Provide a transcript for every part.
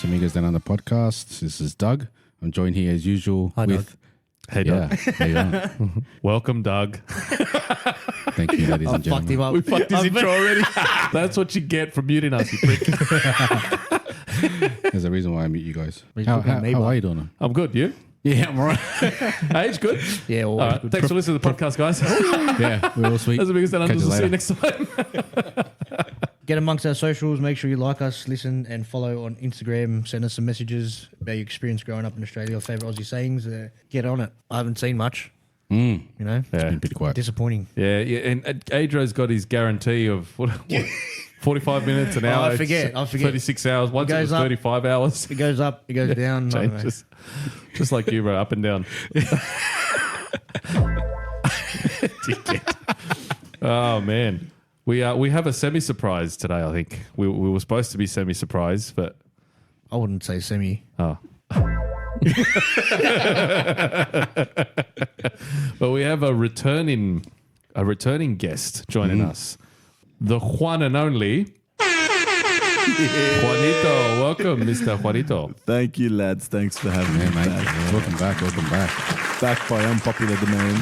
Amigos Down Under podcast. This is Doug. I'm joined here as usual with... Hey, Doug. How you on? Welcome, Doug. Thank you, ladies and Fucked him gentlemen. up. We fucked his intro already. That's what you get for muting us, you prick. There's a reason why I mute you guys. He's How talking about me, are bud. you doing? I'm good. You? Yeah, I'm all right. Age good? Yeah, All always right. good. Thanks for listening to the podcast, guys. Yeah, we're all sweet. That's the biggest Down Catch Under. you We'll see you later. next time. Get amongst our socials. Make sure you like us, listen, and follow on Instagram. Send us some messages about your experience growing up in Australia or favourite Aussie sayings. Get on it. I haven't seen much. You know, It's been pretty quiet. disappointing. Yeah. And Adro's got his guarantee of what 45 minutes, an hour. I forget. 36 hours. Once it goes was up. 35 hours. It goes up. It goes down. I don't know. Just like you, bro. Up and down. Oh, man. We have a semi-surprise today, I think. We were supposed to be semi-surprised, but... I wouldn't say semi. Oh. But we have a returning guest joining us. The Juan and only... Juanito. Welcome, Mr. Juanito. Thank you, lads. Thanks for having me, Mate, back. welcome back. Back by unpopular demand.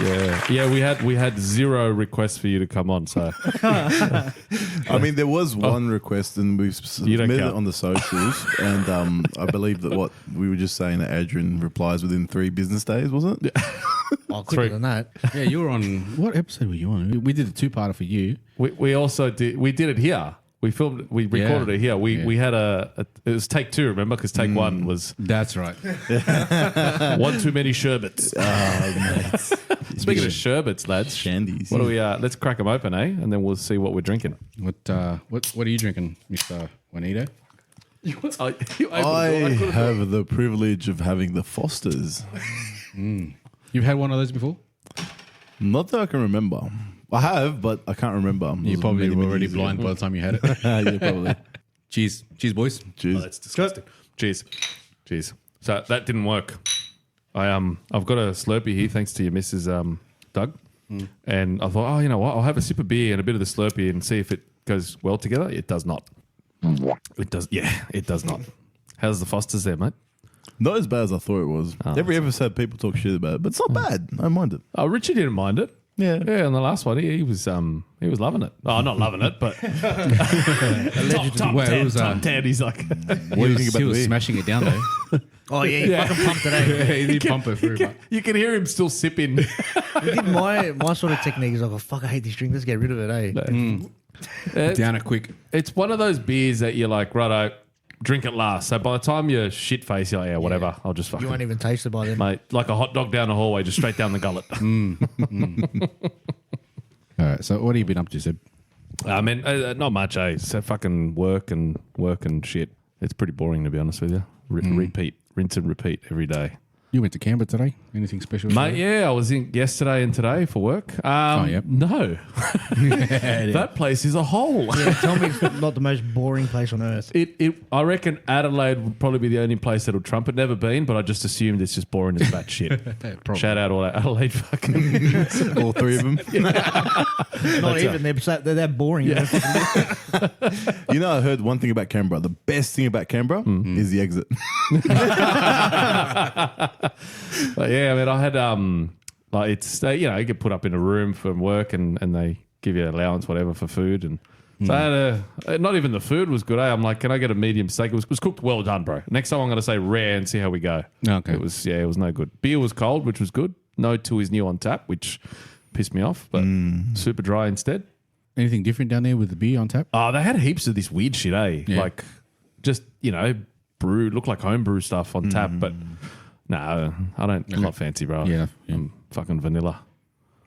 Yeah, we had zero requests for you to come on, so... I mean, there was one request, and we've You don't submitted it count. on the socials, and I believe that what we were just saying that Adrian replies within 3 business days, wasn't it? Oh, quicker than that. Yeah, you were on... What episode were you on? We did a two-parter for you. We also did it here. We filmed. We recorded it here. We had it was take 2. Remember, because take 1 was That's right. one too many sherbets. Speaking of sherbets, lads, Shandies. what do we? Let's crack them open, eh? And then we'll see what we're drinking. What are you drinking, Mr. Juanito? I have the privilege of having the Fosters. You've had one of those before? Not that I can remember. I have, but I can't remember. It You was probably many, were many already years blind ago. by the time you had it. Yeah, probably. Cheers, boys. Cheers. Oh, that's disgusting. Cheers. So that didn't work. I've got a Slurpee here, thanks to your Mrs. Doug. And I thought, you know what? I'll have a sip of beer and a bit of the Slurpee and see if it goes well together. It does not. It does. Yeah, it does not. How's the Fosters there, mate? Not as bad as I thought it was. Every episode, people talk shit about it, but it's not bad. I don't mind it. Oh, Richie didn't mind it. Yeah. Yeah, on the last one, he was loving it. Oh, not loving it, but top Well, it 10, was, top 10. He's like, What do you think about He was the beer? smashing it down though. Oh, yeah, he fucking pumped it, eh? He did pump it through. But you can hear him still sipping. He did my sort of technique is like, oh, fuck, I hate this drink. Let's get rid of it, eh? down it quick. It's one of those beers that you're like, righto, drink it last. So by the time you're shit faced, you're like, yeah, whatever. I'll just You fucking, won't even taste it by then. mate, like a hot dog down the hallway, just straight down the gullet. All right. So what have you been up to, Seb? I mean, not much, eh? So fucking work and shit. It's pretty boring, to be honest with you. Repeat, rinse and repeat every day. You went to Canberra today. Anything special? Mate, yeah, I was in yesterday and today for work. yep. No. That place is a hole. Yeah, tell me it's not the most boring place on earth. I reckon Adelaide would probably be the only place that'll trump it. Never been, but I just assumed it's just boring as that shit. Probably. Shout out all that Adelaide fucking... All 3 of them. Not even. They're that boring. Yeah. You know, I heard one thing about Canberra. The best thing about Canberra is the exit. But yeah, I mean, I had like it's you know, you get put up in a room from work and they give you allowance whatever for food, and so I had not even the food was good. I'm like, can I get a medium steak? It was cooked well done, bro. Next time I'm going to say rare and see how we go. Okay. It was no good. Beer was cold, which was good. No 2 is new on tap, which pissed me off, but super dry instead. Anything different down there with the beer on tap? Oh, they had heaps of this weird shit, eh? Yeah. Like just brew, look like homebrew stuff on tap, but. No, I don't. I'm not fancy, bro. Yeah. I'm fucking vanilla.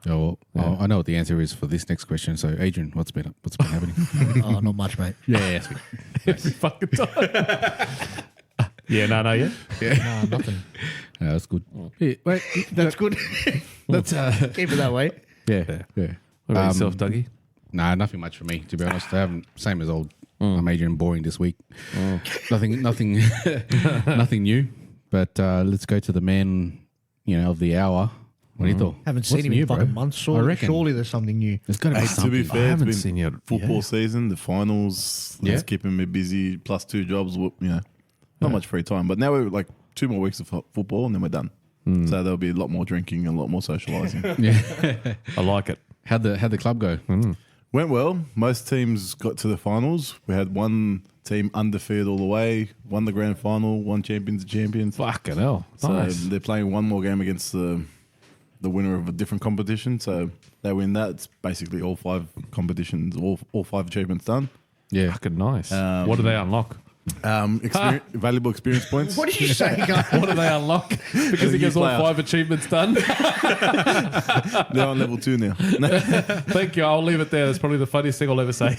Oh, well, I know what the answer is for this next question. So, Adrian, what's been happening? Oh, not much, mate. yeah. Sweet. Every fucking time. Yeah, no, yeah. No, nothing. Yeah, that's good. Yeah, wait, That's good. that's Keep it that way. yeah. What about yourself, Dougie? Nah, nothing much for me, to be honest. I haven't, same as old. I'm Adrian, boring this week. Nothing, nothing new. But let's go to the man, of the hour. Juanito. Haven't seen him in fucking months. Surely there's something new. There's got to be To something. be fair, haven't it's seen been you. football season, the finals. Yeah. It's keeping me busy. Plus 2 jobs. not much free time. But now we're like 2 more weeks of football and then we're done. So there'll be a lot more drinking and a lot more socialising. Yeah. I like it. How'd the club go? Went well. Most teams got to the finals. We had one team undefeated all the way, won the grand final, won champions of champions. Fucking hell. So Nice. they're playing one more game against the winner of a different competition. So they win that. It's basically all 5 competitions, all 5 achievements done. Yeah. Fucking nice. What do they unlock? Valuable experience points. What did you say, guys? What do they unlock? Because he new gets all player. 5 achievements done. They're on level 2 now. Thank you. I'll leave it there. That's probably the funniest thing I'll ever say.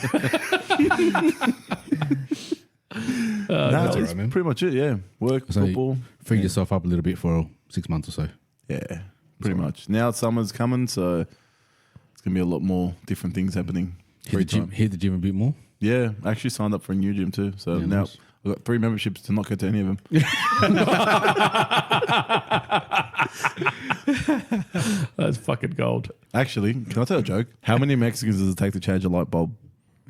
That's all right, man. pretty much it. Yeah, work, So football. Feed yourself up a little bit for 6 months or so. Yeah, pretty much. Now summer's coming, so it's gonna be a lot more different things happening. Hit the gym a bit more. Yeah, I actually signed up for a new gym too. So Yeah, now nice. I've got 3 memberships to not go to any of them. That's fucking gold. Actually, can I tell a joke? How many Mexicans does it take to change a light bulb?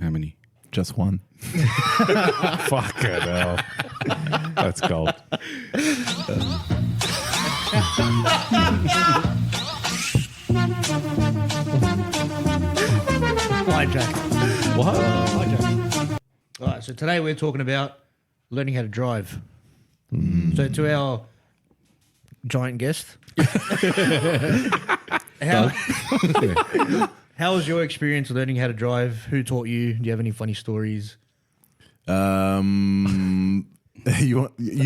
How many? Just one. Fucking hell. That's gold. Hijack. What? Hijack. All right, so today we're talking about learning how to drive. So to our giant guest, how was your experience learning how to drive? Who taught you? Do you have any funny stories? You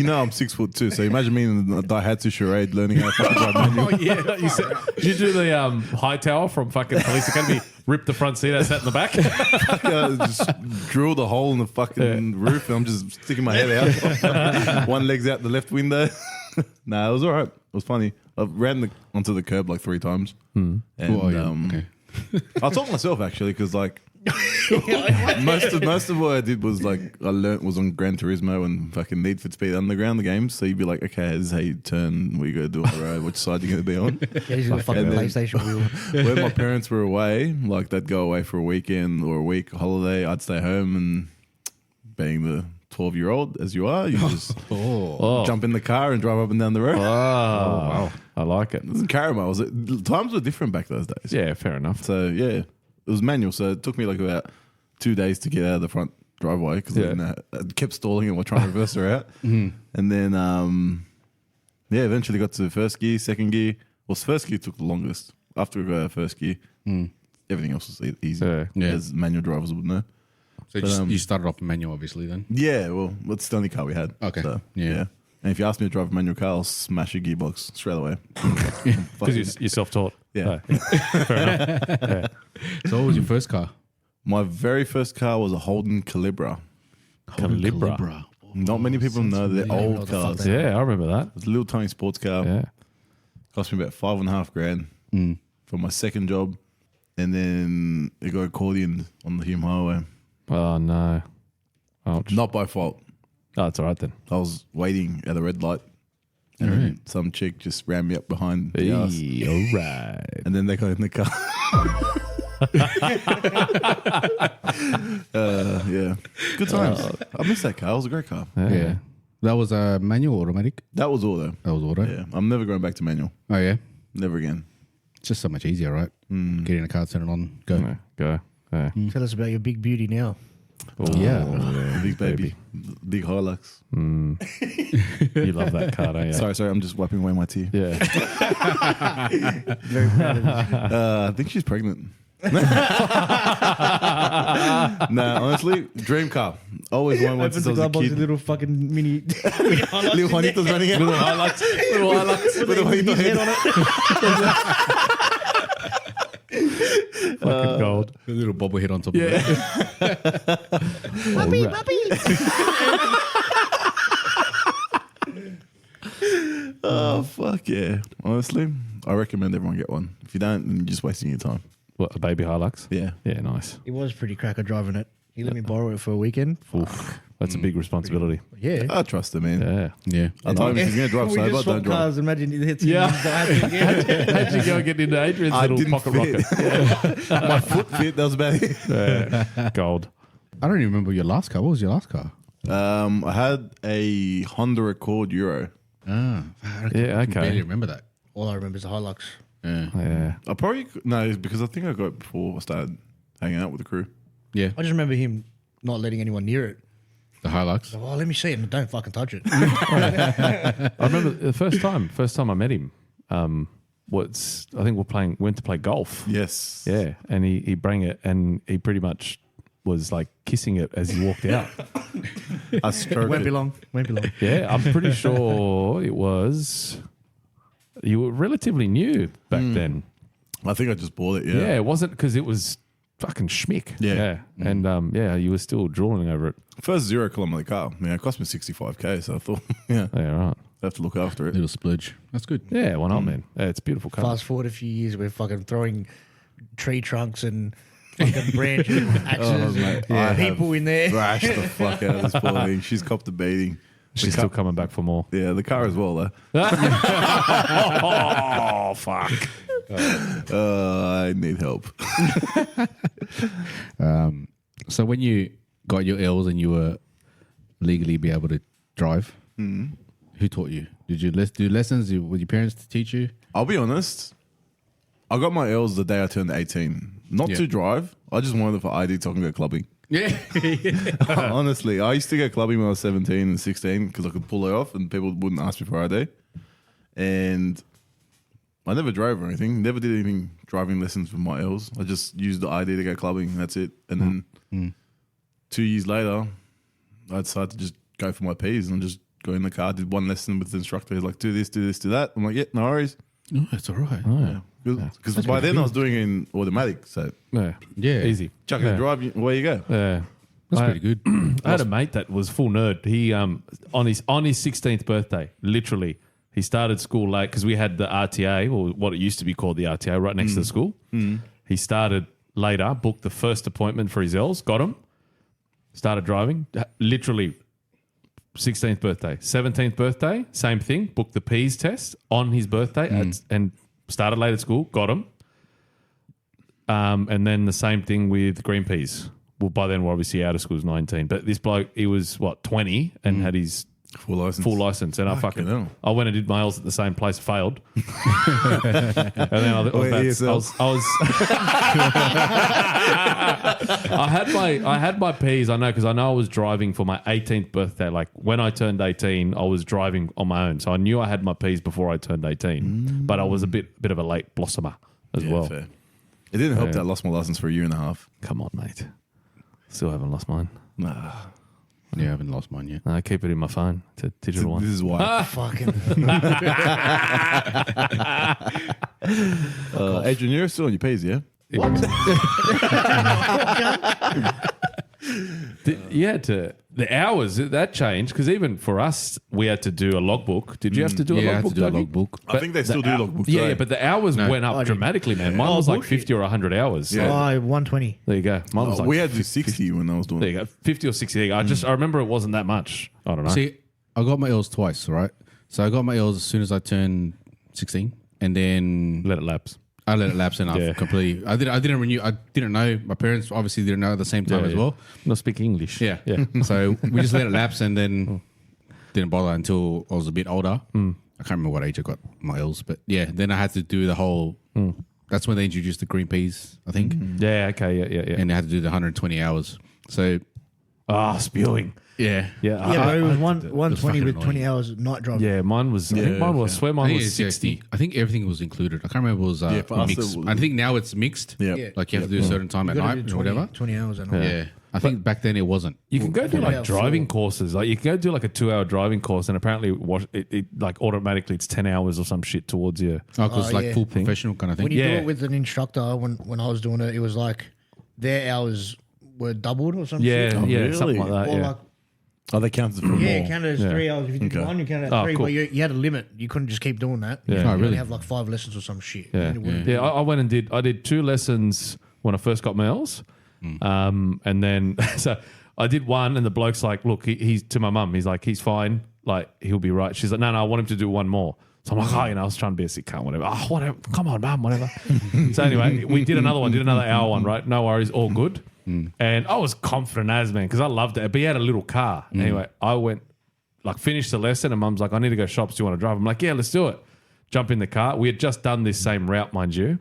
know I'm 6'2", so imagine me in the Daihatsu charade learning how to fucking drive manual. Oh, yeah. Did you do the high tower from fucking Police Academy? Rip the front seat, I sat in the back. Just drill the hole in the fucking roof and I'm just sticking my head out. One leg's out the left window. Nah, it was all right. It was funny. I ran onto the curb like 3 times. And Okay. I taught myself actually because like most of what I did was like I learnt was on Gran Turismo and fucking Need for Speed Underground, the games. So you'd be like, okay, this is how you turn. What you got to do on the road? Which side you going to be on? Yeah, he's got a fucking And then- PlayStation wheel. When my parents were away, like they'd go away for a weekend or a week holiday, I'd stay home and being the 12-year-old as you are, you just Oh. jump in the car and drive up and down the road. Oh, wow. I like it. It was in caramels. Times were different back those days. Yeah, fair enough. So yeah, it was manual. So it took me like about 2 days to get out of the front driveway because I kept stalling and we're trying to reverse her out. And then eventually got to first gear, second gear. Well, first gear took the longest. After we got out of first gear, everything else was easy, Yeah. as manual drivers would know. So you started off manual, obviously, then. Yeah, well, it's the only car we had. Okay. So, Yeah. And if you ask me to drive a manual car, I'll smash a gearbox straight away. Because you're self-taught. Yeah. Fair enough. Yeah. So what was your first car? My very first car was a Holden Calibra. Calibra. Not many people know they're familiar. old What the fuck cars. that- Yeah, I remember that. It was a little tiny sports car. Yeah. Cost me about $5,500 for my second job. And then it got accordion on the Hume Highway. Oh, no. Ouch. Not by fault. Oh, it's all right then. I was waiting at a red light. And then some chick just ran me up behind the ass. Hey, all right. And then they got in the car. Yeah. Good times. I miss that car. It was a great car. Yeah. That was a manual or automatic? That was all though. That was auto? Yeah. I'm never going back to manual. Oh, yeah? Never again. It's just so much easier, right? Get in a car, turn it on, go. Yeah, go. Yeah. Tell us about your big beauty now. Oh, Yeah. Big baby. Big Hilux. You love that car, don't you? Sorry. I'm just wiping away my tear. Yeah. Very proud of you. I think she's pregnant. Honestly, dream car. Always wanted one Opens since the I was a glove box, a kid. little fucking mini. Little Juanito's running out. Little highlights. Little highlights. With a Juanito head on it. Fucking gold. A little bobblehead on top of it. Puppy, puppy. Oh, fuck yeah. Honestly, I recommend everyone get one. If you don't, then you're just wasting your time. What, a baby Hilux? Yeah. Yeah, nice. He was pretty cracker driving it. He let me borrow it for a weekend. Oof. That's a big responsibility. Yeah. I trust him, man. Yeah. Yeah. I told him if he's going to drive we sober, just don't swapped drive. cars. Imagine he hits Yeah. How'd How'd you go and get into Adrian's I little didn't pocket fit. rocket? My foot fit, that was about it. Yeah. Gold. I don't even remember your last car. What was your last car? I had a Honda Accord Euro. Ah, Yeah, I can okay. barely remember that. All I remember is the Hilux. Yeah. Yeah. I probably no, because I think I got it before I started hanging out with the crew. Yeah. I just remember him not letting anyone near it. The Hilux. Oh, let me see it and don't fucking touch it. I remember the first time I met him. I think went to play golf. Yes. Yeah, and he bring it, and he pretty much was like kissing it as he walked out. I stroked Won't it. be long. Won't be long. Yeah, I'm pretty sure it was. You were relatively new back then. I think I just bought it. Yeah, Yeah. it wasn't because it was fucking schmick. Yeah. And you were still drooling over it. First 0 kilometer car. Yeah, it cost me 65K, so I thought, yeah, I Yeah, right. have to look after it. Little splurge. That's good. Yeah, why not, man? Yeah, it's a beautiful car. Fast forward a few years, we're fucking throwing tree trunks and fucking branches, axes, mate, and I people in there. Thrashed the fuck out of this poor thing. She's copped a beating. She's still coming back for more. Yeah, the car as well, though. Oh, fuck. I need help. So when you got your L's and you were legally be able to drive, who taught you? Did you do lessons with your parents to teach you? I'll be honest. I got my L's the day I turned 18. Not Yeah. to drive. I just wanted it for ID so I can go clubbing. Yeah. Honestly, I used to go clubbing when I was 17 and 16 because I could pull it off and people wouldn't ask me for ID. And I never drove or anything. Never did anything driving lessons with my L's. I just used the ID to go clubbing and that's it. And then 2 years later, I decided to just go for my P's and just go in the car, did one lesson with the instructor. He's like, do this, do this, do that. I'm like, yeah, no worries. No, that's all right. Because by then I was doing it in automatic. So Yeah. Yeah. Easy. chuck it and drive, away you go. Yeah. That's pretty good. I had a mate that was full nerd. He on his 16th birthday, literally, he started school late because we had the RTA, or what it used to be called the RTA, right next to the school. He started later, booked the first appointment for his L's, got him, started driving. Literally, 16th birthday, 17th birthday, same thing. Booked the P's test on his birthday and started late at school, got him. And then the same thing with green peas. Well, by then we're obviously out of school, he was 19. But this bloke, he was, 20 and had his Full license. full license. And Fucking hell. I went and did my L's at the same place, failed. And then I had my P's, I know, because I know I was driving for my 18th birthday. Like when I turned 18, I was driving on my own. So I knew I had my P's before I turned 18. But I was a bit of a late blossomer as well. Fair. It didn't help that I lost my license for a year and a half. Come on, mate. Still haven't lost mine. Nah. Yeah, I haven't lost mine yet. No, I keep it in my phone. It's a digital This one. is why. Fucking. Adrian, you're still on your P's, yeah? The hours that changed because even for us we had to do a logbook. Did you have to do a Yeah, I had logbook? to do a Dougie? logbook. I think they still do logbooks. Yeah, today. but the hours went up dramatically, man. Mine was like bullshit. 50 or 100 hours. Yeah. Oh, 120. There you go. Mine was like we had to do 60 when I was doing there it. you go, 50 or 60. I remember it wasn't that much. I don't know. See, I got my L's twice, right? So I got my L's as soon as I turned 16, and then Let it lapse. I let it lapse, and Yeah. I've completely. I didn't renew. I didn't know. My parents obviously didn't know at the same time as well. Not speak English. Yeah, Yeah. So we just let it lapse, and then didn't bother until I was a bit older. I can't remember what age I got my L's, but yeah, then I had to do the whole. That's when they introduced the green peas, I think, Yeah, okay. Yeah. and I had to do the 120 hours. So Spewing. yeah, Yeah. Yeah, but it was it was 120 fucking with 20 annoying. hours of night driving. Yeah, mine was. I think mine was. I swear I mine think was it's 60. I think everything was included. I can't remember. It was for us mixed. it was- I think now it's mixed. Yeah. Yeah. Like you have to do a certain time You at gotta night do or whatever. 20 hours and all. Yeah. I think back then it wasn't. You can go do Well, like about driving 4. courses. Like you can go do like a 2-hour driving course, and apparently it like automatically it's 10 hours or some shit towards you. Oh, because Oh, like yeah. full professional kind of thing. When you Yeah. do it with an instructor, when I was doing it, it was like their hours were doubled or something. Yeah, Oh, yeah, really? something like that. Or yeah. like, Oh, they counted for yeah, more. it counted as Yeah. 3 hours. If you did Okay. one, you counted as Oh, 3, cool. but you had a limit. You couldn't just keep doing that. Yeah. You Oh, only really? have like 5 lessons or some shit. Yeah, And it wouldn't yeah. I went and did 2 lessons when I first got my L's, and then so I did one, and the bloke's like, "Look, he's to my mum. He's like, he's fine. Like he'll be right." She's like, "No, I want him to do one more." So I'm like, "Oh, I was trying to be a sick cunt, whatever. Oh, whatever. Come on, mum, whatever." So anyway, we did another one, did another hour one, right? No worries, all good. And I was confident as, man, because I loved it. But he had a little car. Anyway, I went, finished the lesson, and Mum's like, I need to go shops. Do you want to drive? I'm like, yeah, let's do it. Jump in the car. We had just done this same route, mind you.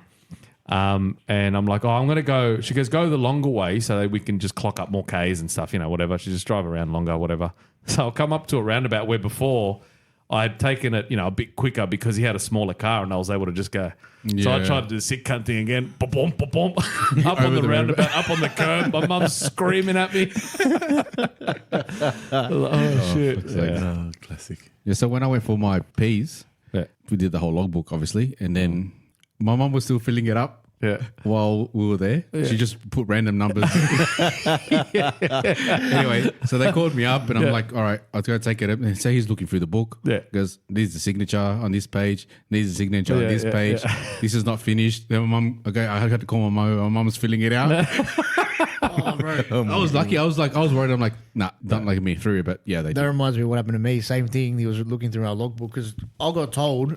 And I'm like, I'm going to go. She goes, go the longer way so that we can just clock up more Ks and stuff, whatever. She just drive around longer, whatever. So I'll come up to a roundabout where before I had taken it, a bit quicker because he had a smaller car and I was able to just go. Yeah. So I tried to do the sick cunt thing again. Ba-boom, ba-boom. Up on the roundabout, up on the curb. My mum's screaming at me. Shit. Oh, classic. Yeah, so when I went for my P's, Yeah. we did the whole logbook, obviously, and then my mum was still filling it up. Yeah. While we were there, she just put random numbers. Anyway, so they called me up, and I'm like, "All right, I'll go take it up." And say he's looking through the book. Yeah. Because needs the signature on this page, needs the signature on this page. yeah. This is not finished. Then my mum, okay, I had to call my mum. My mum was filling it out. Oh, bro. I was lucky. I was worried. I'm like, nah, don't let me through. But yeah, they That did. reminds me of what happened to me. Same thing. He was looking through our logbook because I got told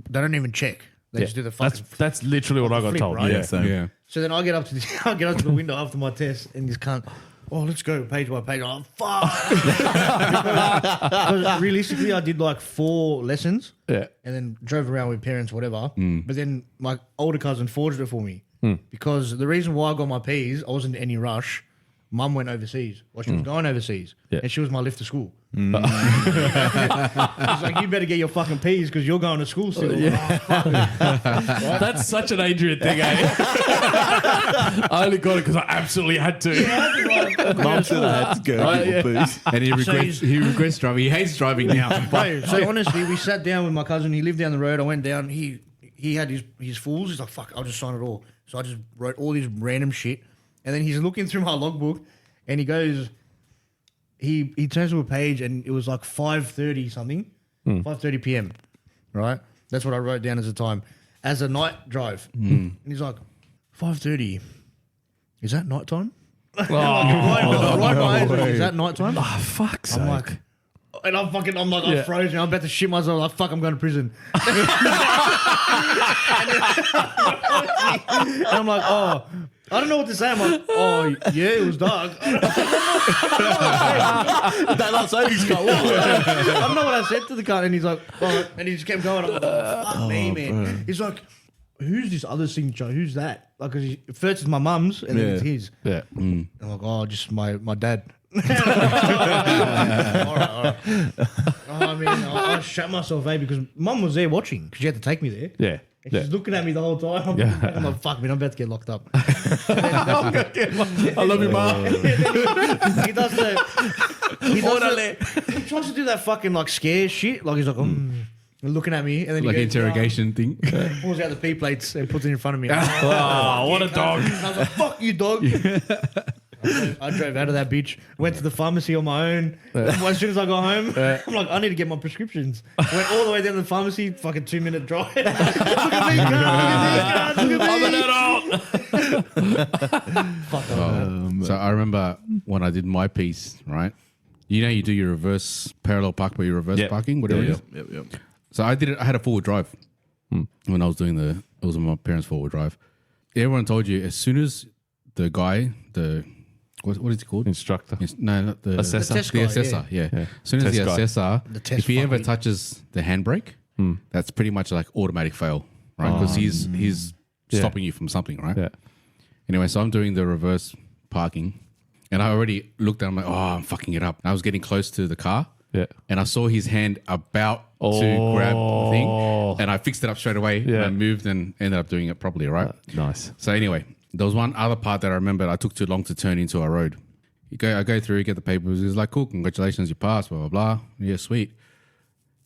they don't even check. They just do the fucking. That's literally what I got flip, told. right? Yeah. Same. Yeah. So then I get up to the window after my test, and this cunt, let's go page by page. I'm fuck. Because realistically, I did 4 lessons, Yeah. and then drove around with parents, whatever. But then my older cousin forged it for me because the reason why I got my P's, I wasn't in any rush. Mum went overseas. Well, she was going overseas, and she was my lift to school. She's like, you better get your fucking P's because you're going to school still. That's such an Adrian thing, eh? I only got it because I absolutely had to. Mum said I had to go get my P's. And he regrets driving. He hates driving now. Bro, so honestly, we sat down with my cousin. He lived down the road. I went down. He had his fools. He's like, fuck, I'll just sign it all. So I just wrote all this random shit. And then he's looking through my logbook, and he goes, he turns to a page, and it was 5:30 something, 5:30 p.m. Right? That's what I wrote down as a time, as a night drive. And he's like, 5:30. Is that night time? Right my eyes, is that night time? Oh, fuck's sake. I'm like, I'm frozen. I'm about to shit myself. Like, fuck, I'm going to prison. And I'm like, I don't know what to say. I'm like, yeah, it was dark. Daylight savings car. I don't know what I said to the guy. And he's like, and he just kept going. I'm like, fuck me, man. Bro. He's like, who's this other signature? Who's that? Like, cause first it's my mum's, and then it's his. Yeah. I'm like, just my dad. All right. I mean, I shut myself, because mum was there watching because she had to take me there. Yeah. And she's looking at me the whole time. I'm like, fuck, man, I'm about to get locked up. I love you, Mom. He does he tries to do that fucking scare shit. Like, he's like, looking at me, and then Like he an goes, interrogation thing. pulls out the P plates and puts it in front of me. Oh, what a dog. And I was like, fuck you, dog. I drove out of that bitch, went to the pharmacy on my own. As soon as I got home, I'm like, I need to get my prescriptions. Went all the way down to the pharmacy, fucking 2-minute drive. Look at me, guys, look at me. Fuck off. So I remember when I did my piece, right? You do your reverse parallel park, but your reverse parking, whatever it is. Yep. So I did it. I had a 4-wheel drive when I was doing it was my parents' 4-wheel drive. Everyone told you as soon as the guy, what is he called? Instructor. No, not the Assessor. The test The guy, assessor, yeah. As soon as Test the guy. assessor, The test if he ever fucking- touches the handbrake, that's pretty much like automatic fail, right? Because he's stopping you from something, right? Yeah. Anyway, so I'm doing the reverse parking, and I already looked at him like, I'm fucking it up. And I was getting close to the car, Yeah. and I saw his hand about to grab the thing, and I fixed it up straight away. Yeah. And I moved and ended up doing it properly, right? Nice. So anyway, there was one other part that I remembered. I took too long to turn into a road. I go through, get the papers. He's like, cool, congratulations, you passed, blah, blah, blah. Yeah, sweet.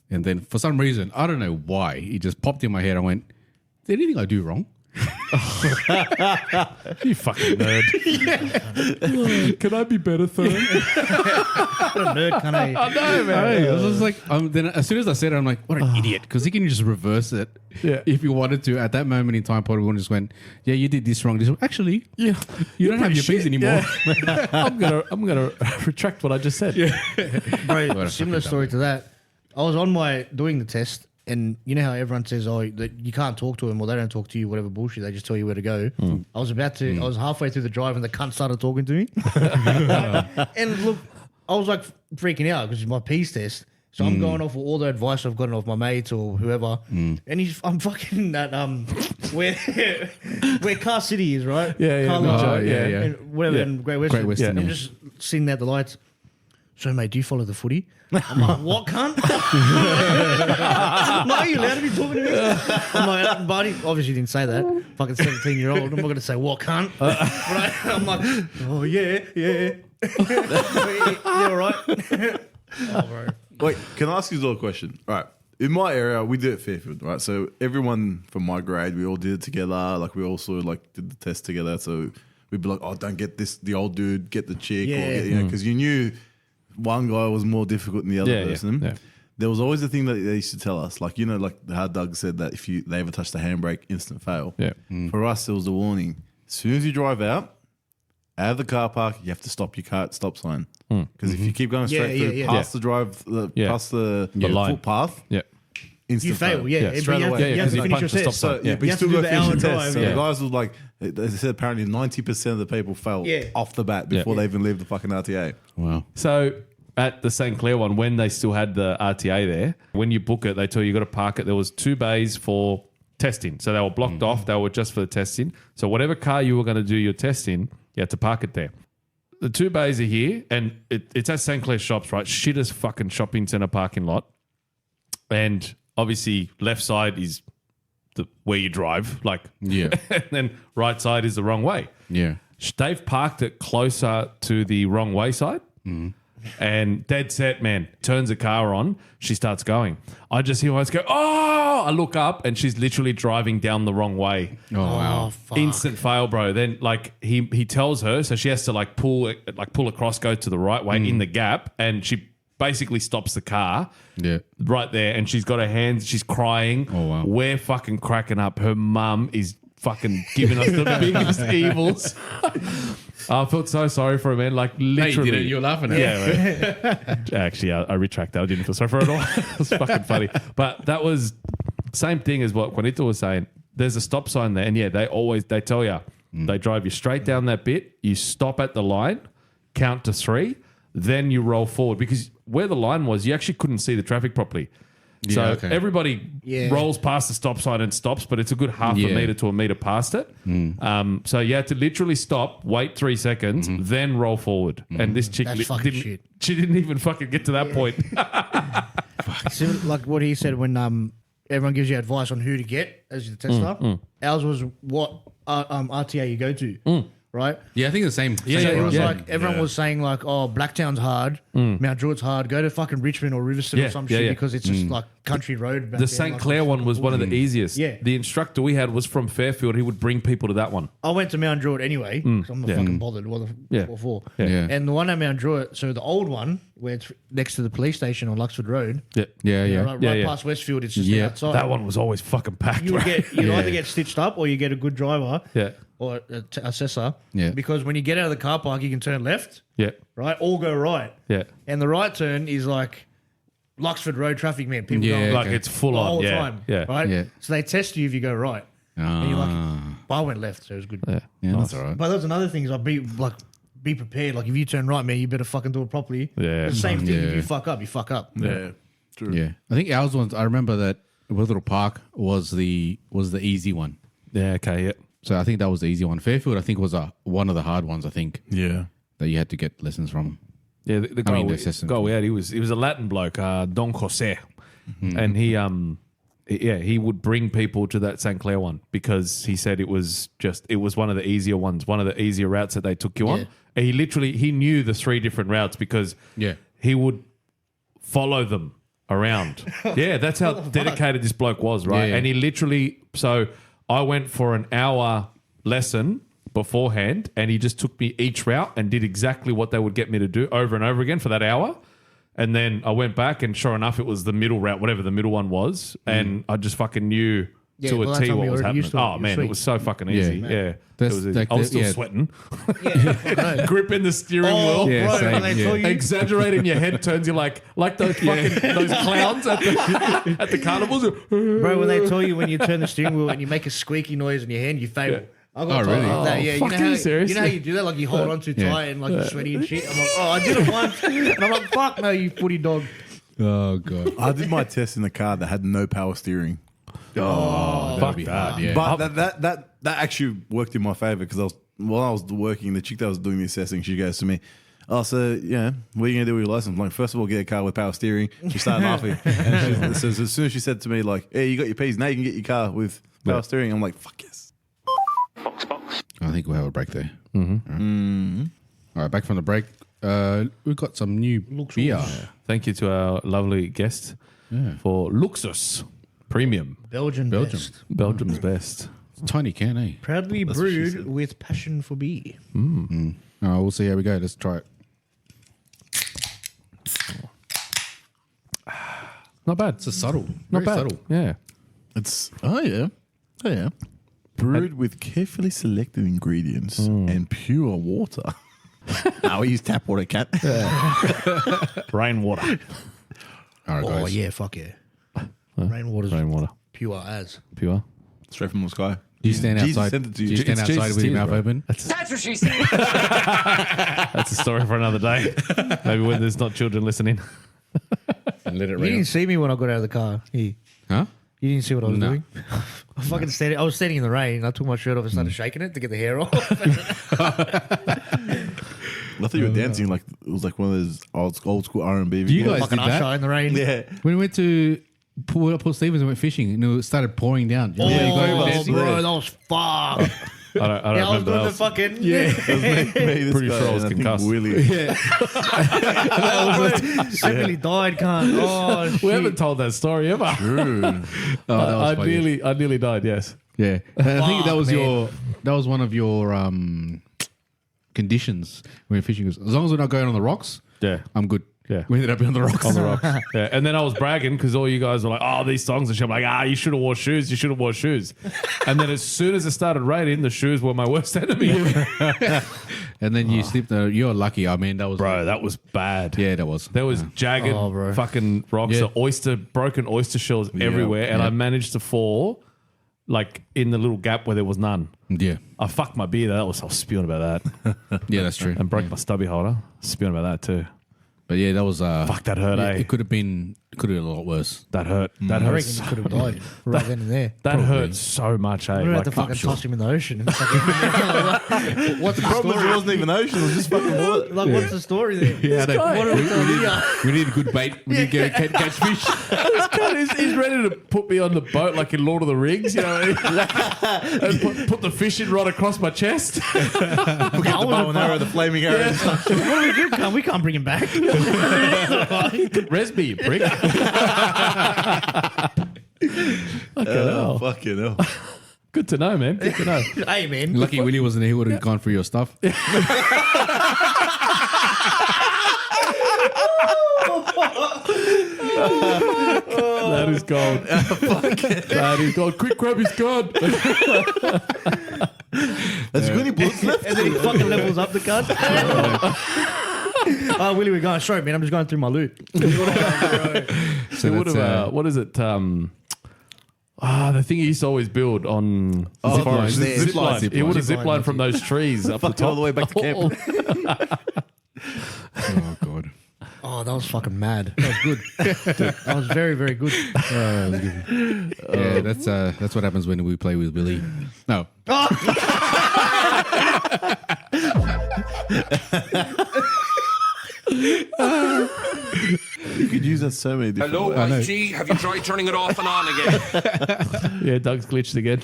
And then for some reason, I don't know why, he just popped in my head. I went, is there anything I do wrong? You fucking nerd. Can I be better, sir? What a nerd, can I? No, man. Hey, I was just like, then as soon as I said it, I'm like, what an idiot. Because he can just reverse it if you wanted to. At that moment in time, probably just went, yeah, you did this wrong. This wrong. Actually, you don't have your fees anymore. Yeah. I'm gonna retract what I just said. Bro, similar story to that. I was on doing the test, And you know how everyone says, oh, that you can't talk to them or they don't talk to you, whatever bullshit, they just tell you where to go. I was I was halfway through the drive and the cunt started talking to me. And look, I was like freaking out because it's my peace test. So I'm going off all the advice I've gotten off my mates or whoever. And I'm fucking at where Car City is, right? Yeah. Car No, Lot, yeah. And whatever, in Great Western. Great Western, I'm yeah. just sitting at the lights. So, mate, do you follow the footy? I'm like, what, cunt? No, are you allowed to be talking to me? I'm like, buddy, obviously didn't say that. Fucking 17-year-old. I'm not going to say, what, cunt? Right? I'm like, oh, yeah. Yeah, all right. Oh, bro. Wait, can I ask you a question? All right. In my area, we did it Fairfield, right? So everyone from my grade, we all did it together. Like we also did the test together. So we'd be like, oh, don't get the old dude, get the chick. Yeah. Because you knew one guy was more difficult than the other person. Yeah. There was always a thing that they used to tell us, like how Doug said that if they ever touch the handbrake, instant fail. Yeah. For us, it was a warning. As soon as you drive out of the car park, you have to stop your car at stop sign. Because if you keep going straight through past the drive, past the line. footpath, You fail, yeah. straight You have away. to- you have to Yeah, finish your punch the stop test. sign. But you have still to do got to the hour finish the drive, test. So yeah. the guys was like, they said apparently 90% of the people fail off the bat before they even leave the fucking RTA. Wow. So at the St. Clair one, when they still had the RTA there, when you book it, they tell you got to park it. There was 2 bays for testing. So they were blocked off. They were just for the testing. So whatever car you were going to do your test in, you had to park it there. The 2 bays are here, and it's at St. Clair Shops, right? Shittest fucking shopping centre parking lot. And obviously left side is where you drive, Yeah. and then right side is the wrong way. Yeah. They've parked it closer to the wrong way side. And dead set, man, turns the car on. She starts going. I just hear her go, oh! I look up and she's literally driving down the wrong way. Oh, wow. Fuck. Instant fail, bro. Then he tells her, so she has to pull across, go to the right way in the gap, and she basically stops the car. Yeah. Right there, and she's got her hands, she's crying. Oh, wow. We're fucking cracking up. Her mum is fucking giving us the biggest evils. I felt so sorry for her, man. Like, literally. didn't. You were laughing at Yeah, actually, I retract that. I didn't feel sorry for her at all. It was fucking funny. But that was same thing as what Juanito was saying. There's a stop sign there, and yeah, they tell you. They drive you straight down that bit. You stop at the line, count to 3, then you roll forward. Because where the line was, you actually couldn't see the traffic properly. Yeah, So okay. everybody rolls past the stop sign and stops, but it's a good half a meter to a meter past it. So you had to literally stop, wait 3 seconds, then roll forward. And this chick That's fucking didn't. shit. She didn't even fucking get to that point. So, like what he said when everyone gives you advice on who to get as the tester, ours was what RTA you go to, right? Yeah, I think the same. So it was Yeah. like everyone was saying like, oh, Blacktown's hard, Mount Druitt's hard. Go to fucking Richmond or Riverstone Yeah, or some yeah, shit yeah. because it's just like country road. Back The there, St. like, Clair it's one fucking was one of the bullshit. easiest. Yeah. The instructor we had was from Fairfield. He would bring people to that one. I went to Mount Druitt anyway because I'm not fucking bothered. What for? Yeah. And the one at Mount Druitt, so the old one where it's next to the police station on Luxford Road, Yeah. Yeah. right Yeah. past Westfield, it's just Yeah. outside. That one was always fucking packed. You would bro. get either get stitched up or you get a good driver Yeah. or assessor. Yeah. Because when you get out of the car park, you can turn left, Yeah. right, or go right. Yeah. And the right turn is like Luxford Road traffic, man. People Yeah, going Like okay. it's full the on. whole Yeah. time, Yeah. right? Yeah. So they test you if you go right. And you're like, but I went left, so it was good. Yeah. Yeah, that's all right. But that's another thing is be prepared. Like if you turn right, man, you better fucking do it properly. Yeah. It's the same thing. If Yeah. you fuck up, you fuck up. Yeah, true. Yeah, I think ours was. I remember that Witherill Park was the easy one. Yeah. Okay. Yeah. So I think that was the easy one. Fairfield, I think, was one of the hard ones. I think Yeah. that you had to get lessons from. Yeah, the guy, mean, the we, assistant. guy we had, he was a Latin bloke, Don Jose, and he would bring people to that St. Clair one because he said it was one of the easier ones, one of the easier routes that they took you on. Yeah. And he knew the 3 different routes because Yeah. he would follow them around. Yeah, that's how dedicated this bloke was, right? Yeah. And he literally, so I went for an hour lesson beforehand and he just took me each route and did exactly what they would get me to do over and over again for that hour. And then I went back and sure enough, it was the middle route, whatever the middle one was. And I just fucking knew Yeah, to by a that T time what you was were happening. used to it. Oh You're man, sweet. it was so fucking easy. Yeah. Yeah, It That's was like I was the- still yeah. sweating. Yeah, Gripping the steering oh, wheel. Yeah, bro, same, when they yeah. tell you, Exaggerating your head turns you like those fucking those clowns at the carnivals. bro, when they tell you when you turn the steering wheel and you make a squeaky noise in your hand, you fail. I got Oh, really? told that. Yeah, fuck, you are know you how, serious? you know how you do that? Like you hold on too Yeah. tight and like you're sweaty and shit. I'm like, oh, I did it once, and I'm like, fuck no, you footy dog. Oh god. I did my test in the car that had no power steering. Oh, fuck be that. hard. Yeah. But that actually worked in my favor because while I was working, the chick that was doing the assessing, she goes to me, "Oh, so yeah, what are you gonna do with your license?" I'm like, first of all, get a car with power steering. She started laughing, and so as soon as she said to me, like, "Hey, you got your P's, now you can get your car with power steering," I'm like, "Fuck yes." I think we'll have a break there. Mm-hmm. All right, back from the break. We've got some new beer. Thank you to our lovely guest for Luxus Premium, Belgian. Best. Belgium's best. Tiny can, eh? Proudly That's what she brewed said. with passion for beer. Oh, we'll see how we go. Let's try it. Not bad. It's a subtle. Not Very bad. subtle. Yeah. It's oh yeah, brewed with carefully selected ingredients and pure water. Now we use tap water, cat. Rainwater. All right, Oh guys. yeah, fuck yeah. Rainwater's Rainwater. pure as. Pure. Straight from the sky. Do you stand Jesus outside? sent it to Do you. you stand It's outside Jesus with your tears, mouth bro. open? That's what she said. That's a story for another day. Maybe when there's not children listening. And let it You didn't see me when I got out of the car. You Huh? didn't see what I was No. doing? I was standing in the rain. I took my shirt off and started shaking it to get the hair off. I thought you were dancing like it was like one of those old school R&B. Do you guys Fucking did that? Usher in the rain. Yeah. When we went to Port Stevens and went fishing, and it started pouring down. You know, you got over dancing? bro, that was fucked. I don't Yeah, I was remember doing the that. fucking Pretty sure I was concussed. Willie. I really died, cunt. Oh, We shit. haven't told that story ever. that was funny. I nearly died, yes. Yeah, and I think that was man. that was one of your conditions when fishing. Was, as long as we're not going on the rocks, Yeah. I'm good. Yeah. We ended up on the rocks. On the rocks. Yeah. And then I was bragging because all you guys were like, oh, these songs and shit. I'm like, you should have wore shoes. You should have wore shoes. And then as soon as it started raining, the shoes were my worst enemy. And then you slipped. You're lucky. I mean, that was Bro, that was bad. Yeah, that was. There was jagged Oh, bro. fucking rocks, Yeah. broken oyster shells everywhere. And yeah. I managed to fall like in the little gap where there was none. Yeah, I fucked my beer. I was spewing about that. yeah, that's true. And broke my stubby holder. Spewing about that too. But yeah, that was. Fuck, that hurt, yeah, eh? It could have been a lot worse. That hurt. That I hurt. reckon you could have died right then and there. That hurt so much, eh? We had Like, to fucking sure. toss him in the ocean. What's the Problem is story? it wasn't even ocean. It was just fucking water. Like, what's the story there? Yeah, What are we doing here? we need a good bait. We need to catch fish. He's ready to put me on the boat like in Lord of the Rings, you know, and put the fish in right across my chest. Get the bow and arrow, the flaming arrow. and stuff. What do we do? We can't bring him back. Res me, you prick. Oh, fucking hell. Good to know, man. Good to know. Hey, man. Lucky Willie wasn't there. He would have gone through your stuff. That is gold. That is gold. Quick, grab his gun. There's any bullets left. And then he fucking levels up the gun. Oh, Willie, we're going. Sorry, man. I'm just going through my loot. So would have, what is it? The thing he used to always build on Zip line. Zip line. Zip He would have line. zip line from those trees up the Fucked top. all the way back to camp. Oh god. Oh, that was fucking mad. That was good. That was very, very good. Yeah, that's what happens when we play with Willie. No. You could use that so many different Hello, ways. YG. Have you tried turning it off and on again? Yeah, Doug's glitched again.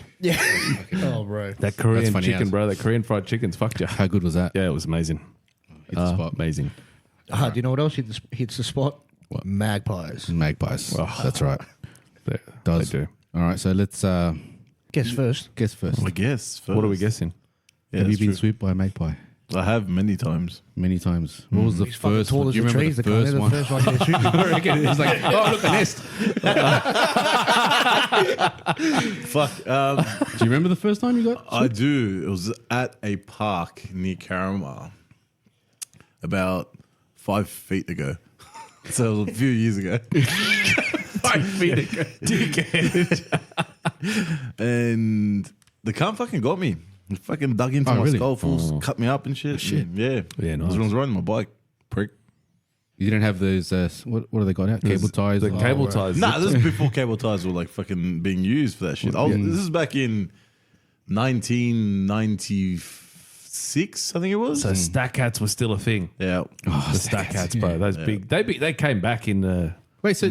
Oh, bro. That Korean funny chicken, as. bro. That Korean fried chicken's fucked you. How good was that? Yeah, it was amazing. Hit the spot. Amazing. Do you know what else hits the spot? What? Magpies. Magpies. That's right. They Does. do. All right, so let's Guess first. guess first. I guess. What are we guessing? Yeah, Have you that's been true. swooped by a magpie? I have many times. Many times. What was the He's fucking first tall one? as Do you the remember trees. the first one? The first one to shoot me. I reckon it's like, oh, look, a nest. Fuck. Do you remember the first time you got? I do. It was at a park near Carramar about 5 feet ago. So it was a few years ago. 5 feet ago. And the cunt fucking got me. He fucking dug into my really? skull, cut me up and shit. shit. Yeah. Yeah, nice. I was riding my bike, prick. You didn't have those, what have they got out? Cable ties? The cable ties. Nah, this is before cable ties were like fucking being used for that shit. This is back in 1996, I think it was. So stack hats were still a thing. Yeah. The stack hats, bro. Those big. They came back in the. Wait, so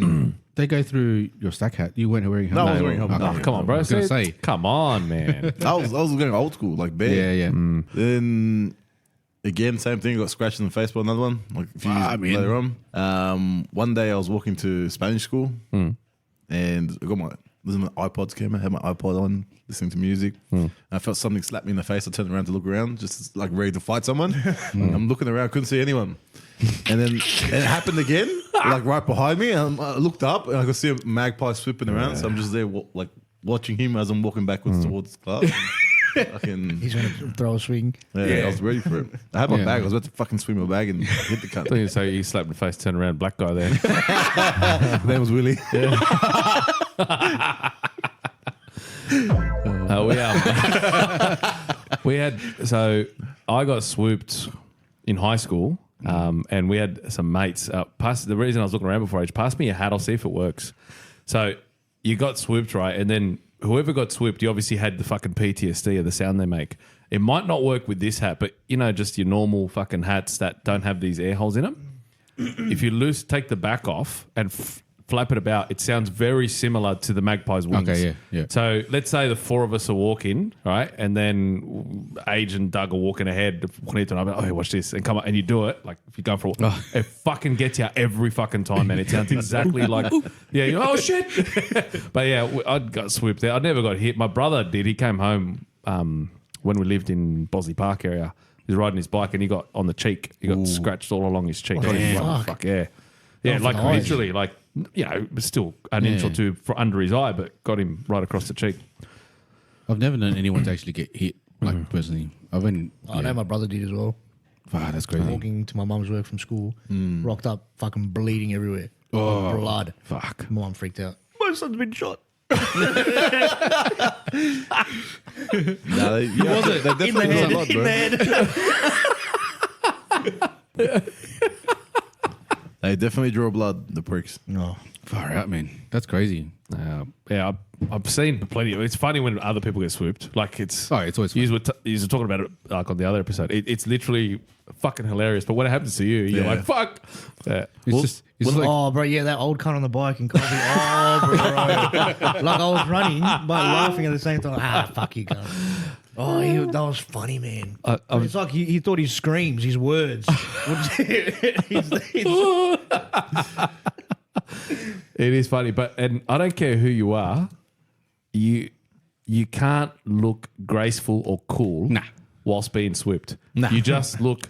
they go through your stack hat? You weren't wearing No, I was wearing helmet. Oh, come on, bro. I was going to say. Come on, man. I was going old school, like bare. Yeah, yeah. Then again, same thing. Got scratched in the face by another one, like a few years later on. One day I was walking to Spanish school, and I got my iPods came. I had my iPod on, listening to music. And I felt something slap me in the face. I turned around to look around, just like ready to fight someone. I'm looking around, couldn't see anyone. And then it happened again, like right behind me. And I looked up and I could see a magpie swooping around. So I'm just there, like watching him as I'm walking backwards towards class. Fucking, He's going to throw a swing. I was ready for it. I had my bag. I was about to fucking swing my bag and hit the cunt. So you slapped in the face, turn around, black guy there. His name was Willie. We had. So I got swooped in high school, and we had some mates. The reason I was looking around before, pass me your hat. I'll see if it works. So you got swooped, right? And then whoever got swooped, you obviously had the fucking PTSD of the sound they make. It might not work with this hat, but just your normal fucking hats that don't have these air holes in them. If you take the back off and flap it about, it sounds very similar to the magpie's wings. Okay, yeah. So let's say the four of us are walking, right? And then Age and Doug are walking ahead. Juanito and I'm like, oh, watch this. And come on, and you do it. Like, if you go for a walk, it fucking gets you every fucking time, man. It sounds exactly like, you're, oh, shit. But yeah, I got swooped there. I never got hit. My brother did. He came home when we lived in Bosley Park area. He was riding his bike and he got on the cheek. He got scratched all along his cheek. Fuck, yeah. Yeah, like literally, like, it was still an inch or two under his eye, but got him right across the cheek. I've never known anyone to actually get hit, like personally. I know my brother did as well. Wow, that's crazy. Walking to my mum's work from school, rocked up, fucking bleeding everywhere. Oh, blood. Fuck. My mum freaked out. My son's been shot. They definitely do a lot, bro. They definitely draw blood, the pricks. No. Far out, man. That's crazy. I've seen plenty of. It's funny when other people get swooped. Like it's. Oh, it's always You were talking about it like on the other episode. It's literally fucking hilarious. But when it happens to you, you're like, fuck. Yeah. It's just like, Oh, bro, yeah, that old cunt on the bike in Covey. Oh, bro. Like I was running, but laughing at the same time. Fuck you, cunt. Oh, that was funny, man. It's like he thought his screams, his words. It is funny, and I don't care who you are, you can't look graceful or cool whilst being swooped. You just look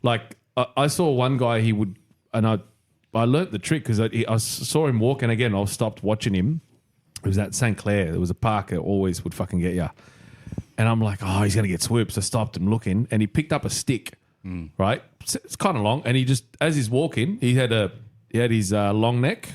like I saw one guy. He would, and I learnt the trick because I saw him walk, and again I stopped watching him. It was at St. Clair. There was a park that always would fucking get you, and I'm like, oh, he's gonna get swooped. So I stopped him looking, and he picked up a stick, right? It's kind of long, and he just as he's walking, he had his long neck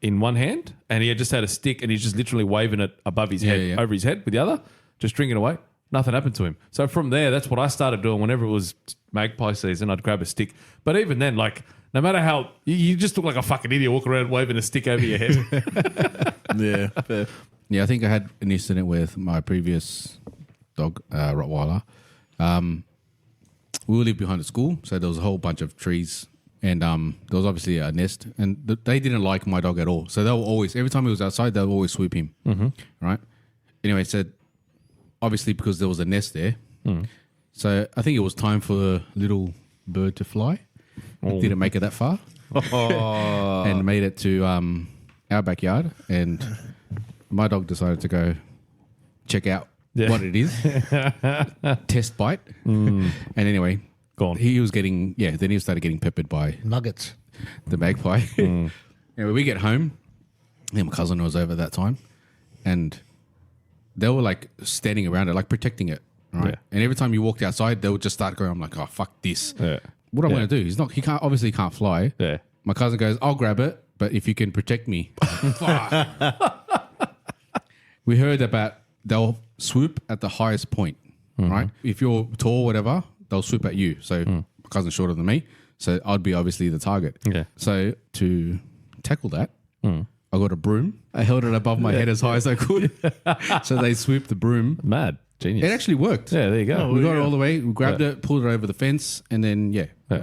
in one hand, and he had just had a stick, and he's just literally waving it above his head, over his head with the other, just drinking away. Nothing happened to him. So from there, that's what I started doing. Whenever it was magpie season, I'd grab a stick. But even then, like, no matter how you just look like a fucking idiot walking around waving a stick over your head. Yeah, fair. Yeah, I think I had an incident with my previous dog, Rottweiler. We lived behind the school, so there was a whole bunch of trees, and there was obviously a nest, and they didn't like my dog at all. So they were always, every time he was outside, they would always sweep him. Right? Anyway, so obviously because there was a nest there, so I think it was time for a little bird to fly. It didn't make it that far, and made it to our backyard, and my dog decided to go check out what it is. Test bite. And anyway, Go on. he was getting, then he started getting peppered by Nuggets. the magpie. Anyway, we get home. My cousin was over that time. And they were like standing around it, like protecting it. Right. Yeah. And every time you walked outside, they would just start going, I'm like, oh, fuck this. Yeah. What am I Yeah. going to do? He can't fly. Yeah. My cousin goes, I'll grab it, but if you can protect me. Fuck. We heard about they'll swoop at the highest point, right? If you're tall, whatever, they'll swoop at you. So my cousin's shorter than me, so I'd be obviously the target. Yeah. So to tackle that, I got a broom. I held it above my head as high as I could. So they swooped the broom. Mad. Genius. It actually worked. Yeah, there you go. We got it all the way. We grabbed it, pulled it over the fence, and then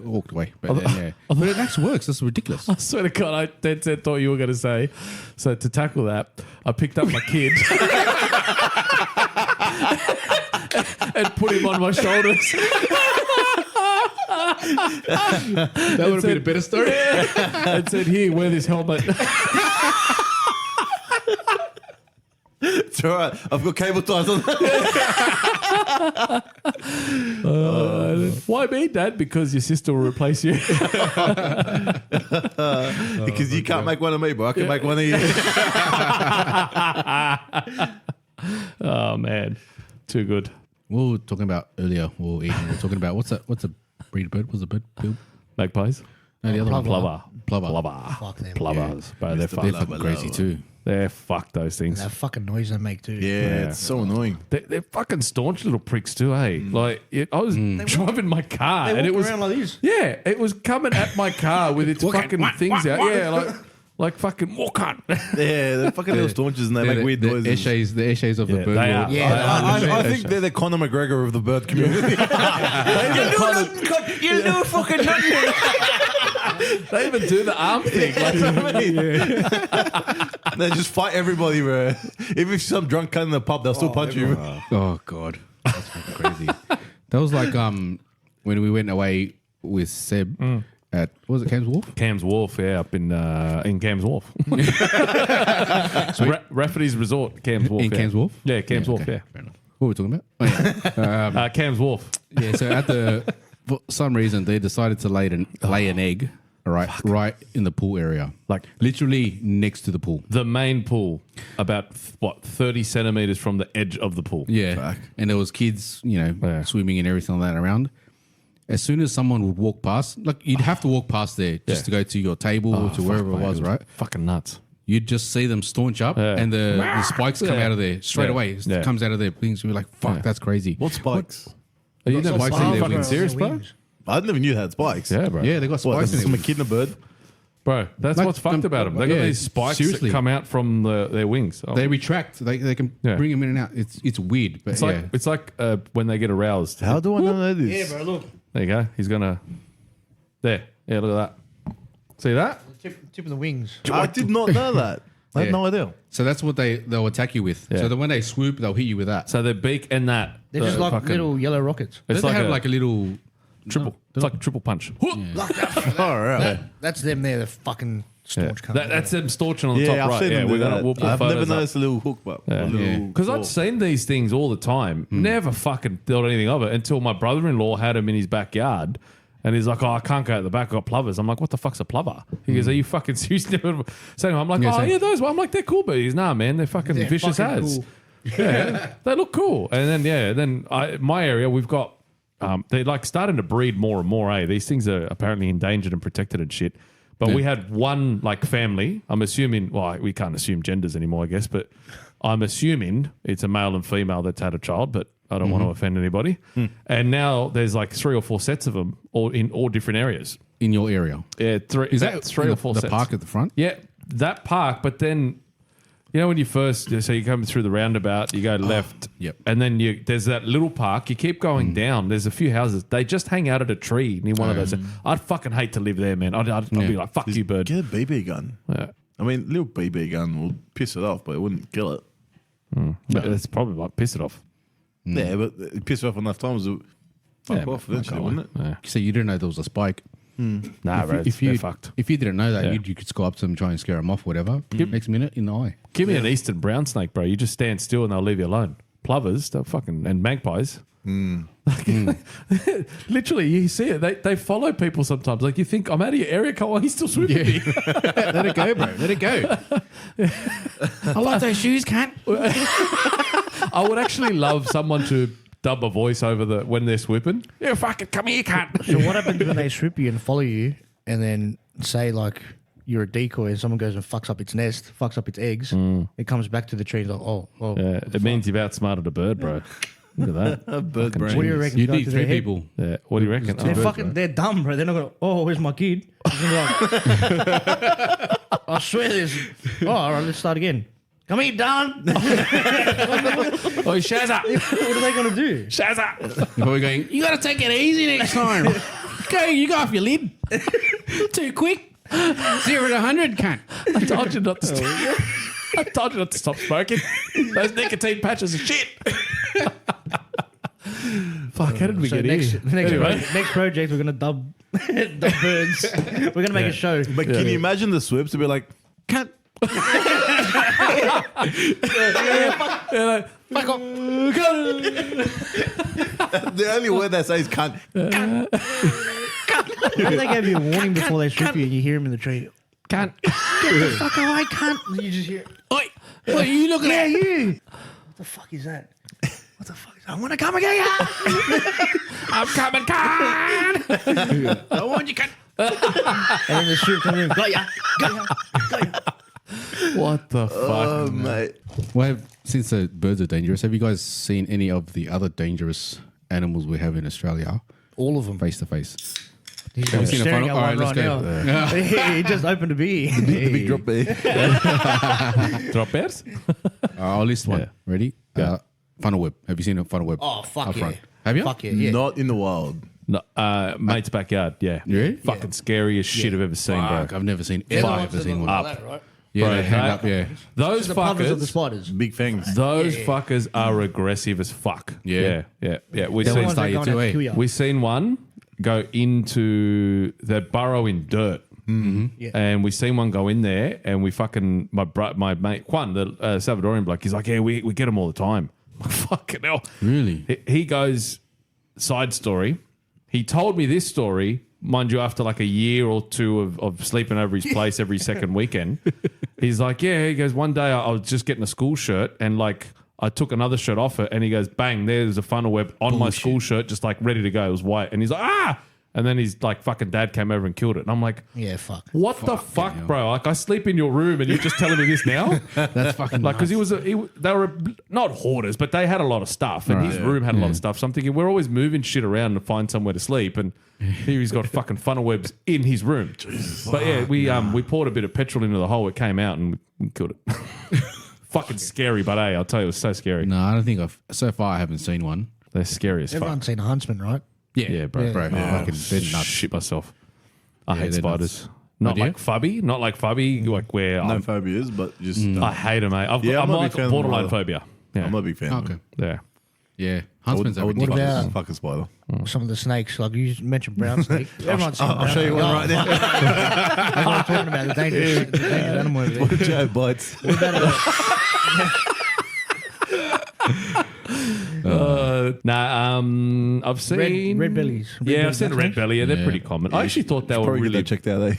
walked away. But then, but it actually works. That's ridiculous. I swear to God, I dead set thought you were going to say. So to tackle that, I picked up my kid and put him on my shoulders. That would have been a better story. And said, "Here, wear this helmet." It's all right. I've got cable ties on. Why me, Dad? Because your sister will replace you. Because you can't make one of me, but I can make one of you. Oh man, too good. We were talking about earlier. We were talking about what's a breed of bird? What's a bird? Bill? Magpies. No, the other one. Plover. Plover. Fuck them. Plovers. Bro, they're They're fucked. fucking crazy too. They're fucked, those things. That fucking noise they make too. Yeah, it's so annoying. They're fucking staunch little pricks too, hey? Like, I was driving my car They and it walk was... around like this. Yeah, it was coming at my car with its fucking things out. Yeah, like fucking walk on. Yeah, they're fucking little staunches and they make weird noises. The essays of the Yeah, bird. they world. are. Yeah, I think they're the Conor McGregor of the bird community. you do fucking nothing. They even do the arm thing. Like, They just fight everybody, bro. If some drunk cunt in the pub, they'll still punch you. Oh god, that's fucking crazy. That was like when we went away with Seb at what was it, Cam's Wharf? Cam's Wharf, yeah, up in Cam's Wharf. Rafferty's Resort, Cam's Wharf. In Cam's Wharf? Yeah, Cam's Wharf, okay, yeah. fair enough. What were we talking about? Oh, yeah. Cam's Wharf. Yeah, so for some reason they decided to lay an egg, right in the pool area, Like- literally next to the pool. The main pool, about 30 centimeters from the edge of the pool. Yeah, Fuck. and there was kids, Yeah. swimming and everything like that around. As soon as someone would walk past, like you'd have to walk past there just Yeah. to go to your table or to wherever it was, right? Fucking nuts. You'd just see them staunch up, Yeah. and the spikes come Yeah. out of there straight Yeah. away. It Yeah. comes out of their things. We're like, fuck, Yeah. that's crazy. What spikes? Are you Got never spikes in seen their fucking wings. serious, bro? Wings. I never knew they had spikes. Yeah, bro. Yeah, they got What, spikes this is in from a it. kid and a bird? Bro, that's Like, what's fucked about them. They got yeah, these spikes seriously. that come out from their wings. Oh. They retract. They can Yeah. bring them in and out. It's weird, but It's like when they get aroused. How do I know this? Yeah, bro. Look, There you go. He's gonna. There. Yeah, look at that. See that? tip of the wings. I did not know that. I had Yeah. no idea. So that's what they'll attack you with. Yeah. So that when they swoop, they'll hit you with that. So their beak and that. They're just like fucking- little yellow rockets. They It's like have a like a little triple. It's like a triple punch. All right. That's them there. The fucking Yeah. staunch cunt. That's them staunching on the Yeah, top I've right. seen Yeah, them do we're gonna that. we'll put I've never photos up. noticed a little hook, but Yeah. Yeah. I'd seen these things all the time. Never fucking thought anything of it until my brother-in-law had him in his backyard. And he's like, oh, I can't go out the back. I've got plovers. I'm like, what the fuck's a plover? He goes, are you fucking serious? So I'm like, Yeah, oh, same. yeah, those. I'm like, they're cool, but he's nah, man. They're fucking They're vicious fucking as. cool. Yeah, they look cool. And then, my area, we've got, they're like starting to breed more and more, eh? These things are apparently endangered and protected and shit. But we had one like family, I'm assuming, well, we can't assume genders anymore, I guess, but I'm assuming it's a male and female that's had a child, but I don't want to offend anybody. And now there's like 3 or 4 sets of them all in all different areas. in your area. Yeah, Is that 3 in or 4 the sets. park at the front? Yeah, that park, but then when you first, so you come through the roundabout, you go left, yep. and then there's that little park. You keep going down. There's a few houses. They just hang out at a tree near one of those. I'd fucking hate to live there, man. I'd be like, fuck you, bird. Get a BB gun. Yeah. I mean, little BB gun will piss it off, but it wouldn't kill it. But it's probably like piss it off. Yeah, but it piss it off enough times, it would fuck off eventually, wouldn't it? Yeah. So you didn't know there was a spike. Nah, bro, they're fucked. If you didn't know that, Yeah. you could go up to them, and try and scare them off, whatever. Next minute in the eye. Give me an eastern brown snake, bro. You just stand still and they'll leave you alone. plovers, they're fucking, and magpies. Literally, you see it. They follow people sometimes. Like you think, I'm out of your area, Cole. He's still swimming me. Let it go, bro. Let it go. I like those shoes, cunt. I would actually love someone to dub a voice over when they're swipping. Yeah, fucking come here, cunt. So what happens when they strip you and follow you, and then say like you're a decoy, and someone goes and fucks up its nest, fucks up its eggs, it comes back to the tree. It's like, oh, Yeah, it means you've outsmarted a bird, bro. Look at that. Bird brain. what do you reckon? You goes need to 3 their head? people. Yeah. What do you reckon? They're Oh, fucking, they're dumb, bro. They're not gonna. Oh, where's my kid? He's gonna be like, I swear this. Oh, all right, let's start again. Come here, Don. oh, Shazza. What are they gonna do? Shazza. We're going, you got to take it easy next time. You go off your lid. Too quick. 0 to 100, cunt. I told you not to stop. I told you not to stop smoking. Those nicotine patches are shit. Fuck, how did we get here? Next project, we're gonna dub birds. We're gonna make a show. But can you imagine the swips to be like, can't. Fuck off. The only word they say is can't. Maybe they gave you a warning before they strip you, and you hear him in the tree. Can't. Get the fuck away, cunt! You just hear. Oi, what are you looking Yeah, at? you. What the fuck is that? What the fuck is that? I want to come again. I'm coming, cunt. I want you, cunt. And then the strip comes in. Got ya. Got ya. Got ya. What the fuck? Oh, mate. Well, since the birds are dangerous, have you guys seen any of the other dangerous animals we have in Australia All of them. face to face? He's Have you seen a staring photo? at All one right, let's right go. now. He just opened a beer. The big drop bear. Drop bears? I'll list one. Yeah. Ready? Funnel web. Have you seen a funnel web? Oh, fuck up yeah. front? Have you? Fuck yeah. Not in the wild. No, mate's backyard. Yeah. Really? Fucking scariest shit I've ever seen, Fuck, bro. I've never seen They're the ever, ones ever that seen look one. like that, right? Yeah, Bro, they hang up, yeah. Those The plovers of the fuckers. spiders. Big fangs. Those fuckers are aggressive as fuck. Yeah. Yeah. We They're the seen ones that stay go too, and eh? kill you. we seen one go into the burrow in dirt. Yeah. And we seen one go in there, and we fucking my mate Juan, the Salvadorian bloke, he's like, yeah, we get them all the time. I'm like, fucking hell. Really? He goes, side story. He told me this story, mind you, after like a year or two of sleeping over his place every second weekend. He's like, yeah, he goes, one day I was just getting a school shirt, and like I took another shirt off it, and he goes, bang, there's a funnel web on my school shirt, just like ready to go. It was white. And he's like, ah! And then he's like, fucking dad came over and killed it. And I'm like, Yeah, fuck. what the fuck, bro? Like, I sleep in your room and you're just telling me this now? That's fucking Like, because they were not hoarders, but they had a lot of stuff, and his room had a lot of stuff. So I'm thinking, we're always moving shit around to find somewhere to sleep, and here he's got fucking funnel webs in his room. But yeah, we poured a bit of petrol into the hole. It came out and we killed it. Fucking scary, but hey, I'll tell you, it was so scary. No, I don't think so far I haven't seen one. They're scary as fuck. Everyone's seen a huntsman, right? Yeah, bro. Bro, fucking they're nuts. Shit myself. I hate they're spiders. nuts. Not do you? like Fubby, not like Fubby, like where No phobias, but just. I hate them, mate. Yeah, I'm I'm not a like big fan of borderline them phobia. Yeah. I'm not a big fan. Okay. Yeah. Yeah. I Huntsman's are wouldn't ridiculous. about- fuck a spider. Some of the snakes, like you mentioned brown snake. Everyone's seen I'll show you one right now. That's what I'm talking about. The dangerous animal over there. Joe bites. What about I've seen red bellies? Yeah, I've seen a red belly. Yeah, they're pretty common. I actually thought they were Probably really. get that checked out, eh?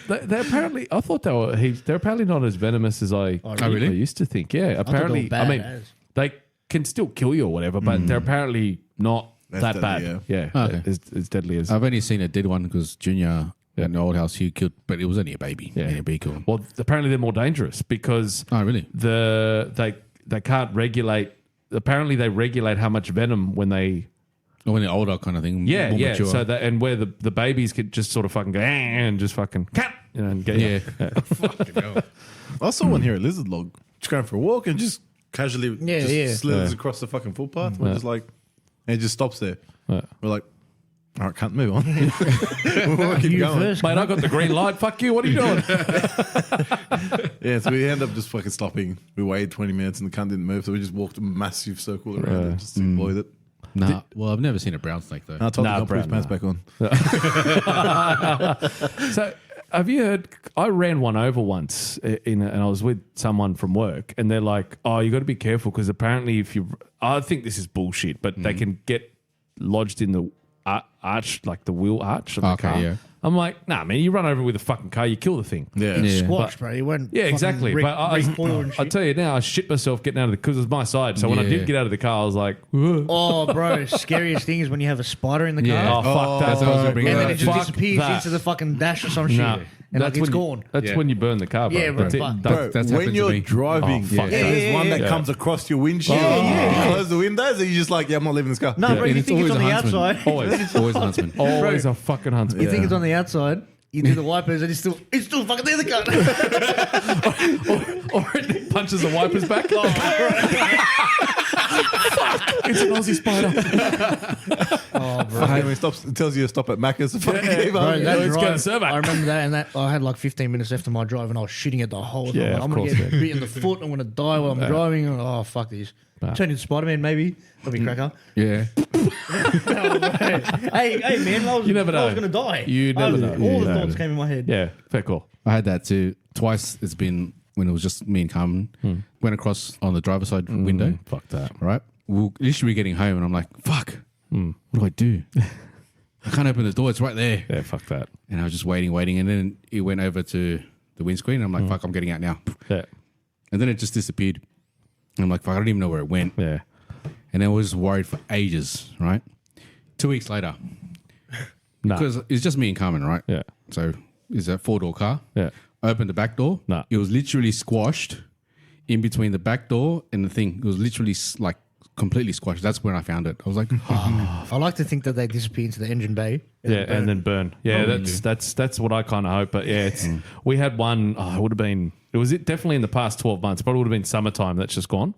They're apparently. I thought they were. They're apparently not as venomous as I really? used to think. Yeah, apparently. were I mean, bad as. they can still kill you or whatever, but they're apparently not That's that bad. deadly, Yeah, Okay. it's deadly as. I've only seen a dead one because Junior in the old house he killed, but it was only a baby. Yeah. Yeah, be cool. Well, apparently they're more dangerous because Oh, really? they can't regulate. Apparently, they regulate how much venom when they. Or when they're older, kind of thing. Yeah, more yeah. mature. So that and where the babies could just sort of fucking go and just fucking cut, you know, and get you. yeah. I saw one here at Lizard Log, just going for a walk and just casually slithers across the fucking footpath. We're just like, and it just stops there. Yeah. We're like, all right, can't move on. We'll keep You going. first. Mate, I got the green light. Fuck you. What are you doing? Yeah, so we end up just fucking stopping. We waited 20 minutes and the cunt didn't move, so we just walked a massive circle around it just to avoid it. Nah, well, I've never seen a brown snake though. And I told Nah, the guy to put his Brad, pants back on. So, have you heard? I ran one over once, and I was with someone from work, and they're like, "Oh, you got to be careful because apparently, if you, I think this is bullshit, but they can get lodged in the arch, like the wheel arch of the car." Yeah. I'm like, nah, man, you run over with a fucking car, you kill the thing. Yeah. Squash, bro. You won't. Yeah, exactly. But I shit. tell you now, I shit myself getting out of the because it was my side. So when I Yeah. did get out of the car, I was like, "Ugh." Oh, bro. Scariest thing is when you have a spider in the Yeah. car. Oh, fuck that. That's what I was gonna bring And up. then it just Fuck disappears that. into the fucking dash or some shit. Nah, And like, it's when gone. That's Yeah. when you burn the car, bro. Yeah, bro, That's it. fuck. That's- Bro, that's when happened to you're me. driving, Oh, fuck. there's one that Yeah. comes across your windshield. Yeah. You close the windows, and you're just like, "Yeah, I'm not leaving this car." No, bro, and you it's think it's always on a the huntsman. outside. Always. Always a huntsman. Always a fucking huntsman. You think it's on the outside. You do the wipers and it's still fucking there, the car. Or it punches the wipers back. Fuck, it's an Aussie spider. When it stops, it tells you to stop at Macca's. To fucking give Bro, up. that let's go drive, to Survey. I remember that, and that I had like 15 minutes left of my drive, and I was shitting at the whole time. Yeah, Like, I'm of gonna course, get bit in the foot. I'm gonna die while I'm driving. And, oh fuck this! Turn into Spider-Man, maybe. That'd be cracker. Yeah. hey, man! I was, You never know. I was gonna die. You never know. All the Yeah. thoughts came in my head. Yeah, fair call. I had that too. Twice it's been when it was just me and Carmen. Went across on the driver's side window. Fuck that. Right? We'll literally getting home and I'm like, fuck. What do I do? I can't open the door. It's right there. Yeah, fuck that. And I was just waiting. And then it went over to the windscreen. I'm like, fuck, I'm getting out now. Yeah, And then it just disappeared. And I'm like, fuck, I don't even know where it went. yeah. And I was worried for ages, right? 2 weeks later. Nah. Because it's just me and Carmen, right? Yeah, So it's a 4-door car. yeah. I opened the back door. Nah. It was literally squashed in between the back door and the thing. It was literally like completely squashed. That's when I found it. I was like, I like to think that they disappear into the engine bay. Yeah, and then burn. Yeah, that's what I kind of hope. But yeah, it's we had one. Oh, it would have been. It was definitely in the past 12 months. Probably would have been summertime. That's just gone.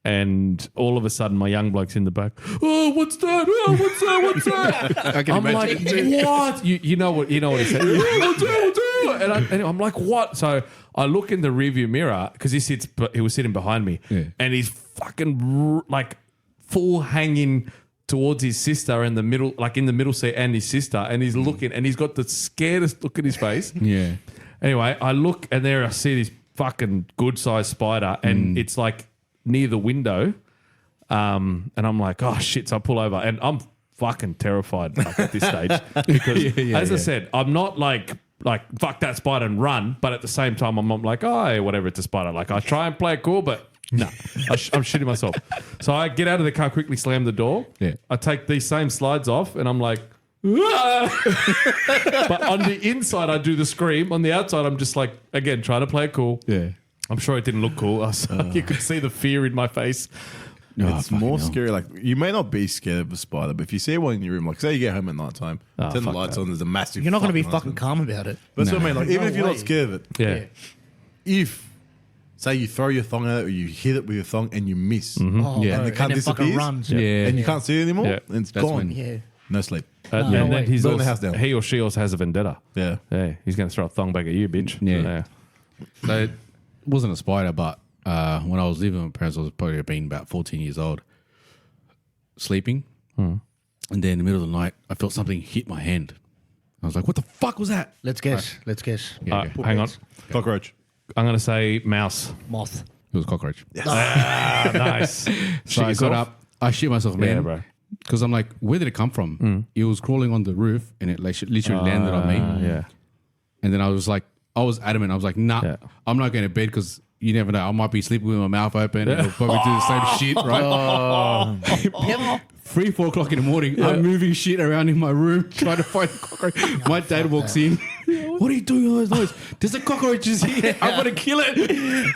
And all of a sudden, my young bloke's in the back. Oh, what's that? Oh, what's that? What's that? I can I'm like, imagine. what? You know what? You know what he said? What's that? And I'm like, what? So I look in the rearview mirror because he was sitting behind me, and he's fucking like full hanging towards his sister in the middle, like in the middle seat, and his sister, and he's looking, and he's got the scaredest look in his face. yeah. Anyway, I look, and there I see this fucking good sized spider, and it's like near the window, and I'm like, oh shit! So I pull over, and I'm fucking terrified like, at this stage because, as I said, I'm not like fuck that spider and run, but at the same time, I'm like, oh, whatever, it's a spider. Like I try and play it cool, but no, I'm shitting myself. So I get out of the car, quickly slam the door. Yeah. I take these same slides off, and I'm like. But on the inside, I do the scream. On the outside, I'm just like, again, trying to play it cool. Yeah. I'm sure it didn't look cool. You could see the fear in my face. It's more scary. Like you may not be scared of a spider, but if you see one in your room, like say you get home at night time, turn the fuck lights that. on. There's a massive. You're not going to be fucking fucking calm about it. That's what I mean. Like even No if you're not way. scared of it, Yeah. if say you throw your thong at it or you hit it with your thong and you miss, Oh, Yeah. bro, and the cunt then fucking disappears, runs. Yeah. and you can't see it anymore, Yeah. and it's That's gone. when- Yeah. No sleep. And No then way. he's Burn also, the house down. he or she also has a vendetta. Yeah. Yeah, he's going to throw a thong back at you, bitch. Yeah. So it wasn't a spider, but when I was living with my parents, I was probably been about 14 years old, sleeping. And then in the middle of the night, I felt something hit my hand. I was like, what the fuck was that? Let's guess. Let's guess. Yeah, okay. Hang on. Cockroach. I'm going to say mouse. Moth. It was a cockroach. Ah, nice. So I got up. I shit myself, man. Yeah, bro. Because I'm like, where did it come from? It was crawling on the roof and it like literally landed on me. Yeah. And then I was like, I was adamant. I was like, nah, Yeah. I'm not going to bed because you never know. I might be sleeping with my mouth open and it'll probably do the same shit, right? 3, 4 o'clock in the morning, I'm moving shit around in my room trying to find the cockroach. My dad walks in. What are you doing all those noise? There's a cockroach here. I'm going to kill it.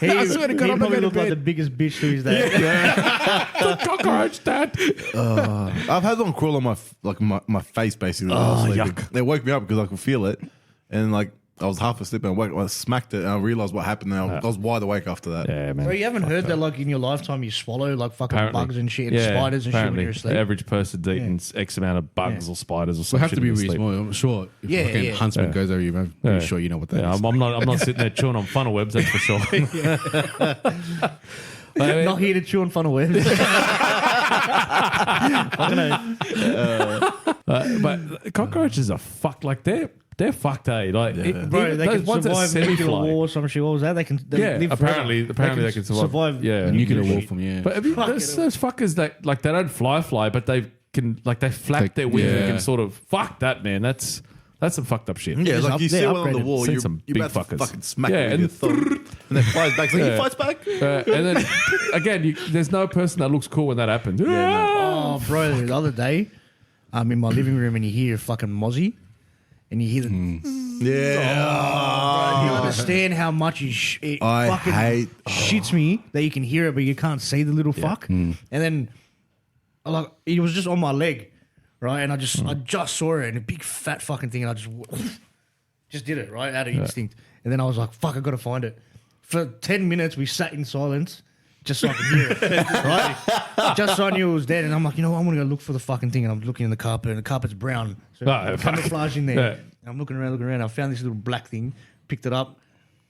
I swear to God, he I'm not probably going to looked like the bed. biggest bitch to his dad. Cockroach, Dad. I've had one crawl on my face basically. When I was sleeping. yuck. They woke me up because I could feel it, and like I was half asleep and I smacked it and I realized what happened. And I was wide awake after that. Yeah, man. Bro, you haven't heard that like in your lifetime you swallow like fucking Apparently. bugs and shit and spiders and shit when apparently. you're asleep. The average person's eating X amount of bugs or spiders or We something. have to be really small. I'm sure if Yeah, fucking yeah. huntsman goes over you, I'm pretty sure you know what that is. Yeah, I'm not sitting there chewing on funnel webs, that's for sure. Not here to chew on funnel webs. But cockroaches are fucked. Like they're fucked, eh? Like Bro, they those can ones that survive nuclear semi-fly. war or some shit. What was that? They can live apparently forever. they can survive. Yeah, Nuclear war shit. from But have you, those fuckers that like they don't fly, but they can like they flap their wings and can sort of fuck that, man. That's some fucked up shit. Yeah, like you see one on the upgraded. wall, Seen you're, some you're big about to fuckers. fucking smack Yeah, it with and your thumb. And then flies back. It's like, he fights back. And then again, there's no person that looks cool when that happens. Oh, bro, the other day, I'm in my living room and you hear fucking mozzie, and you hear the. Yeah. You understand how much it I fucking hate- shits me that you can hear it, but you can't see the little fuck. And then, like, it was just on my leg, right? And I just saw it, and a big fat fucking thing, and I just did it, right, out of instinct. And then I was like, fuck, I got to find it. For 10 minutes, we sat in silence just so I could hear it, right? Just so I knew it was dead. And I'm like, you know what, I'm going to go look for the fucking thing. And I'm looking in the carpet, and the carpet's brown. So camouflage in there. Yeah. And I'm looking around. I found this little black thing, picked it up,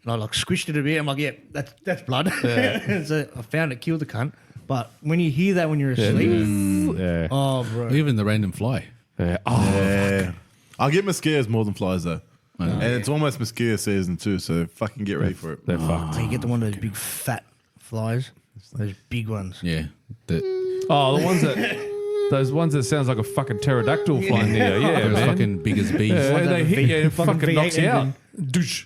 and I like squished it a bit. I'm like, yeah, that's blood. So I found it, killed the cunt. But when you hear that when you're asleep, Yeah. oh, bro. Even the random fly. Yeah. Oh, Yeah. I'll get mosquitoes more than flies though. And it's almost mosquito season too, so fucking get ready for it. they're fucked. So you get the one of those big fat flies, those big ones. Yeah. Oh, those ones that sounds like a fucking pterodactyl flying near you. Yeah, They're man. fucking big as bees. Yeah, Ones they that hit you and fucking fucking knocks you out. V8 Douche.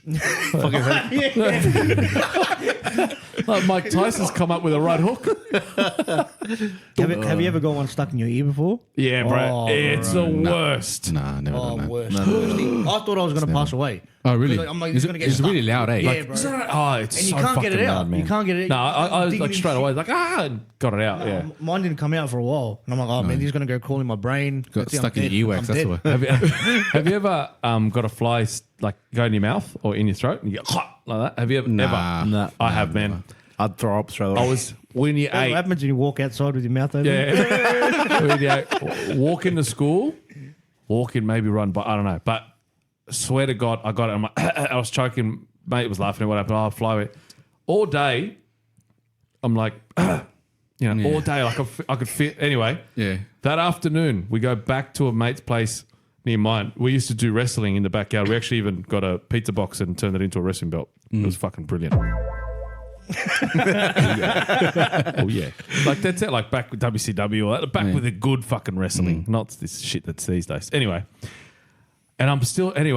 Like Mike Tyson's come up with a right hook. Have you ever got one stuck in your ear before? Yeah, bro. Oh, it's the worst. Nah, never Oh, done that. worst. Worst thing. I thought I was going to pass away. Oh, really? I'm like, It's, gonna get it's stuck. really loud, eh? Yeah, Like, bro. Oh, it's And you so can't get it fucking out. loud, man. You can't get it. No, I was Digging like in straight shit. away, like, and got it out. Yeah. Mine didn't come out for a while. And I'm like, oh, man, this is going to go crawl in my brain. got That's it, I'm stuck in dead. your earwax. I'm That's dead. why. Have you ever got a fly like go in your mouth or in your throat and you get like that? Have you ever? Nah. Ever? Nah. I have, man. I'd throw up straight away. I was when you What ate. happens when you walk outside with your mouth open? Yeah. When you ate, walk into school, walk in, maybe run, but I don't know. But swear to God, I got it. I'm like, I was choking. Mate was laughing at what happened. Oh, fly away. All day, I'm like, all day, like I could fit. Anyway, Yeah. that afternoon, we go back to a mate's place near mine. We used to do wrestling in the backyard. We actually even got a pizza box and turned it into a wrestling belt. It was fucking brilliant. Oh yeah, like that's it. Like back with WCW, or back with the good fucking wrestling, not this shit that's these days. Anyway, and I'm still I do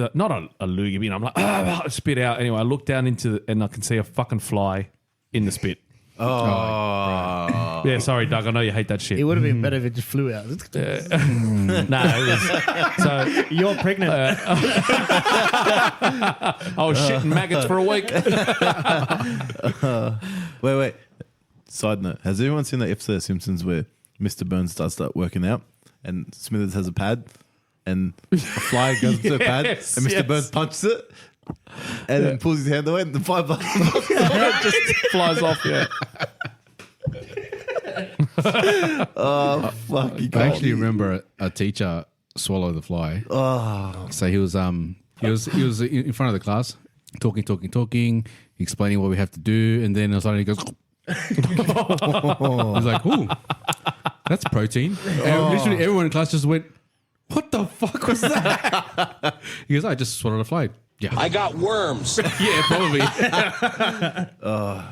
that. Not a loogie bin. I'm like spit out. Anyway, I look down and I can see a fucking fly in the spit. oh. Yeah, sorry, Doug. I know you hate that shit. It would have been better if it just flew out. No, it was so. You're pregnant. I was shitting maggots for a week. Wait. Side note: has anyone seen that episode of Simpsons where Mr. Burns starts working out and Smithers has a pad and a fly goes into the pad and Mr. yes. Burns punches it and then pulls his hand away and the fly Just flies off. Yeah. fuck. You I can't. actually remember a teacher swallow the fly. Oh. So he was in front of the class, talking, explaining what we have to do, and then suddenly he goes. I was like, "Ooh, that's protein." And literally everyone in class just went, "What the fuck was that?" He goes, "I just swallowed a fly." Yeah, I got worms. yeah, probably.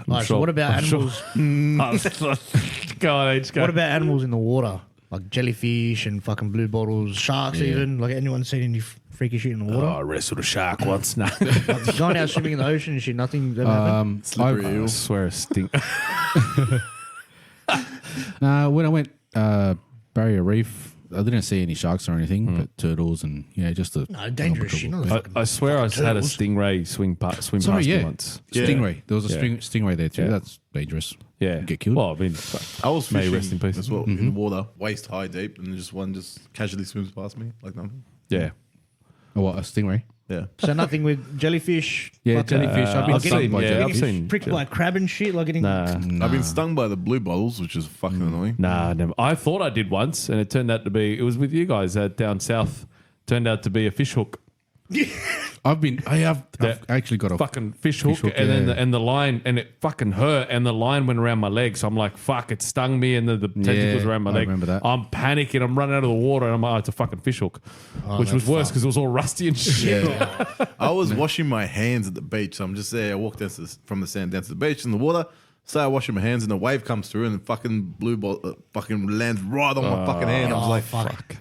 Right, so what about animals? Go on, H. Go. What about animals in the water? Like jellyfish and fucking blue bottles, sharks even. Like anyone seen any freaky shit in the water? I wrestled a shark once. No. Like, going out swimming in the ocean and shit, nothing ever happened? Slippery I eel. swear a stink. When I went Barrier Reef, I didn't see any sharks or anything, but turtles and just the No, dangerous shit. Not the fucking I swear I had a turtles. stingray swim Sorry, past me yeah, once. stingray. There was a Yeah. stingray there too. Yeah. That's dangerous. Yeah. Get killed. Well, I mean, I was May he fishing rest in peace. as well in the water, waist high deep, and just one casually swims past me like nothing. yeah. Oh, what, a stingray? Yeah. So nothing with jellyfish? Yeah, fucking- jellyfish. I've been I've stung seen- by yeah, jellyfish. I've seen- Pricked by a crab and shit? Like getting... Nah. I've been stung by the blue bottles, which is fucking annoying. Nah, never. I thought I did once, and it turned out to be, it was with you guys down south, turned out to be a fish hook. I've actually got a fucking fish hook, and then the line, and it fucking hurt, and the line went around my leg. So I'm like, fuck, it stung me, and the tentacles around my I leg. remember that. I'm panicking. I'm running out of the water, and I'm like, oh, it's a fucking fish hook, which was worse because it was all rusty and shit. I was washing my hands at the beach. So I'm just there. I walked down from the sand down to the beach in the water. Started washing my hands, and the wave comes through, and the fucking blue ball fucking lands right on my fucking hand. I was like, fuck.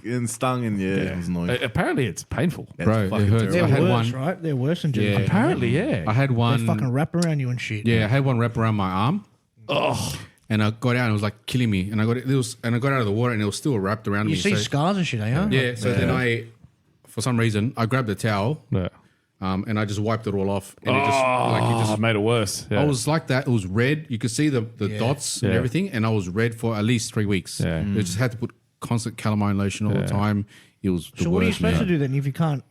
And stung, and it was annoying. Apparently, it's painful. Bro, it fucking hurts. They're I had worse, one. right? They're worse than Yeah. jellyfish. Apparently, yeah. I had They one. fucking wrap around you and shit. Yeah, I had one wrap around my arm. Oh, And I got out and it was like killing me. And I got out of the water and it was still wrapped around You me. see So, scars and shit, eh? yeah. So then for some reason, I grabbed the towel yeah. and I just wiped it all off. And it just Made it worse. Yeah. I was like that. It was red. You could see the dots and Yeah. everything. And I was red for at least 3 weeks. Yeah. I just had to put constant calamine lotion all the time. It was the So worst. what are you supposed to man. do then if you can't,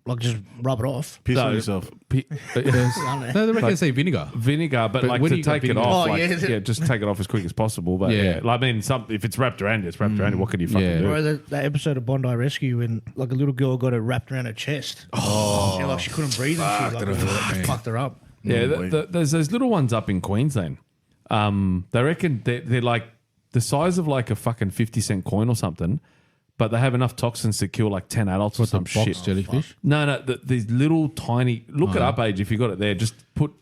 like, just rub it off? Piss No. on yourself. No, they reckon they say vinegar. Vinegar, but like when to you got take it vinegar- off, Oh, like, yeah. just take it off as quick as possible. But Yeah. yeah, like, I mean, if it's wrapped around you, it's wrapped around you. What can you fucking Yeah. do? Bro, that episode of Bondi Rescue when like a little girl got it wrapped around her chest. Oh, like she couldn't breathe and shit. Like, it fucked her up. Yeah, there's those little ones up in Queensland. They reckon they're like the size of like a fucking 50-cent coin or something, but they have enough toxins to kill like 10 adults or What's the some box shit. jellyfish? No, these little tiny. Look it up, Age, if you got it there. Just put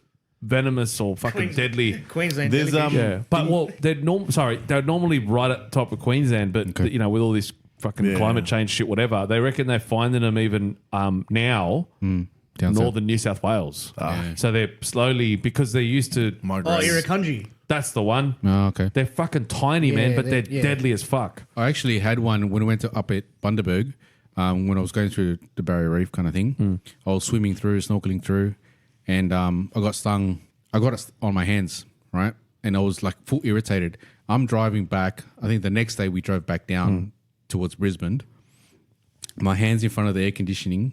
venomous or fucking deadly. Queensland. There's, delegation. Yeah, but they'd normally right at the top of Queensland, but Okay. you know, with all this fucking Yeah. climate change shit, whatever, they reckon they're finding them even now. Down south. Northern New South Wales. So they're slowly, because they're used to, Oh, Migraine. Irukandji. that's the one. Oh, okay. They're fucking tiny, man, Yeah, but they're yeah. deadly as fuck. I actually had one when I went up at Bundaberg, when I was going through the Barrier Reef kind of thing. I was swimming through, snorkeling through, and I got stung. I got it on my hands, right? And I was like full irritated. I'm driving back. I think the next day we drove back down towards Brisbane. My hands in front of the air conditioning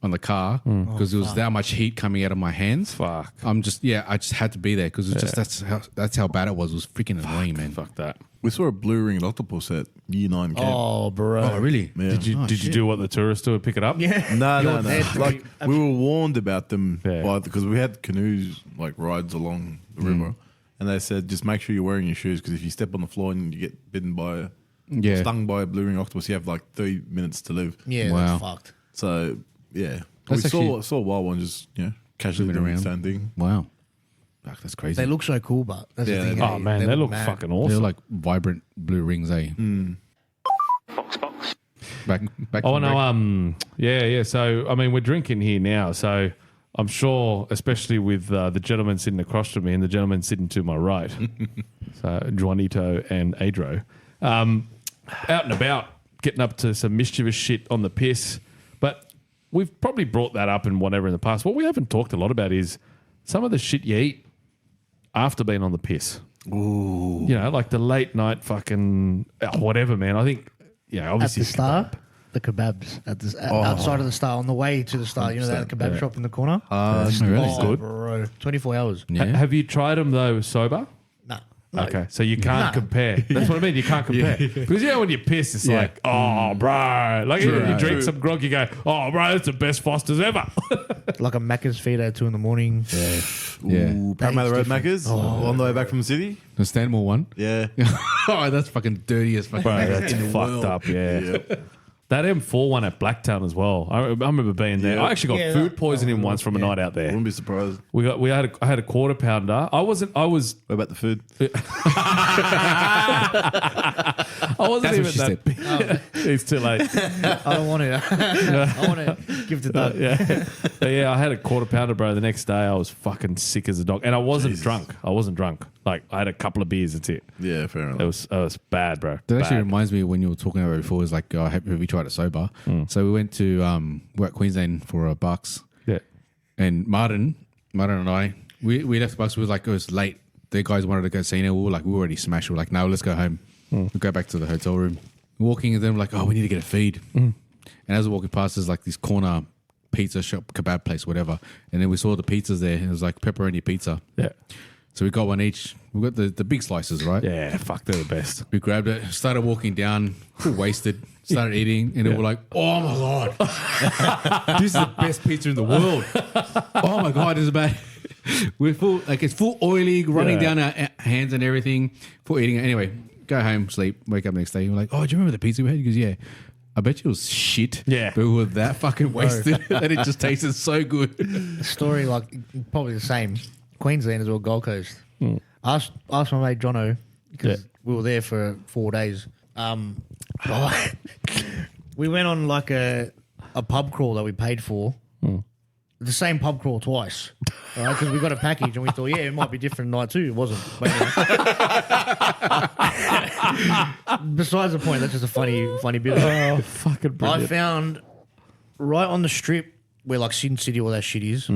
on the car because there was that much heat coming out of my hands. Fuck. I just had to be there because that's how bad it was. It was freaking annoying, man. Fuck that. We saw a blue-ringed octopus at Year 9 camp. Oh, bro. Oh, really? Yeah. Did you do what the tourists do and pick it up? Yeah. No. You're dead. Like we were warned about them Yeah. because we had canoes like rides along the river, and they said just make sure you're wearing your shoes because if you step on the floor and you get stung by a blue-ringed octopus, you have like 30 minutes to live. Yeah, Wow. that's fucked. So yeah, That's we actually- saw a wild one just casually Swimming doing the around. same thing. Wow. Fuck, that's crazy. They look so cool, but that's Yeah, the thing. they Oh, man, they look fucking They're awesome. like vibrant blue rings, eh? Back Oh, from no, break. yeah. So, I mean, we're drinking here now. So, I'm sure, especially with the gentleman sitting across from me and the gentleman sitting to my right, so Juanito and Adro, out and about, getting up to some mischievous shit on the piss. But we've probably brought that up and whatever in the past. What we haven't talked a lot about is some of the shit you eat after being on the piss. Ooh. You know, like the late night fucking whatever, man. I think, At obviously. the Star, the kebabs outside of the Star on the way to the Star. You know that kebab shop in the corner. really? Good. Bro, 24 hours. Yeah. Have you tried them though sober? Nah. Okay, so you can't compare. That's what I mean. You can't compare because when you piss, it's like, oh, bro. Like when you drink some grog, you go, oh, bro, that's the best Foster's ever. Like a Macca's feed at 2 a.m. Yeah. Ooh, Parramatta Road Macca's on the way back from the city. The Stanmore one. Yeah. Oh, that's fucking dirty as fucking. Bro, that's fucked up. Yeah. That M4 one at Blacktown as well. I remember being there. I actually got food poisoning once from a night out there. Wouldn't be surprised. I had a quarter pounder. I was What about the food? I wasn't That's even what she that. It's too late. I don't want to. I want to give to Doug. Yeah. But yeah, I had a quarter pounder, bro. The next day I was fucking sick as a dog. And I wasn't drunk. Like I had a couple of beers, that's it. Yeah, fair enough. It was bad, bro. That actually Bad. reminds me when you were talking about it before. Is like, have you tried it sober? So we went to we're at Queensland for a Bucks, Yeah. and Martin and I, we left the Bucks. We were like, it was late. The guys wanted to go see it. We were already smashed. We were like, no, let's go home. We go back to the hotel room. Walking, and then we're like, oh, we need to get a feed. And as we're walking past, there's like this corner pizza shop, kebab place, whatever. And then we saw the pizzas there, and it was like pepperoni pizza. Yeah. So we got one each. We got the big slices, right? Yeah, fuck, they're the best. We grabbed it, started walking down, full wasted, started eating, and we were like, oh my God, this is the best pizza in the world. Oh my God, this is bad. We're full, like it's full oily, running down our hands and everything, full eating it. Anyway, go home, sleep, wake up next day. We're like, oh, do you remember the pizza we had? He goes, yeah. I bet you it was shit. Yeah. But we were that fucking wasted that it just tasted so good. The story, like, probably the same. Queensland as well, Gold Coast. Asked my mate Jono, because we were there for 4 days. We went on like a pub crawl that we paid for. The same pub crawl twice. Right? Because we got a package and we thought, it might be different night too. It wasn't. But besides the point, that's just a funny bit. Oh, fucking brilliant. I found right on the strip where like Sin City, all that shit is,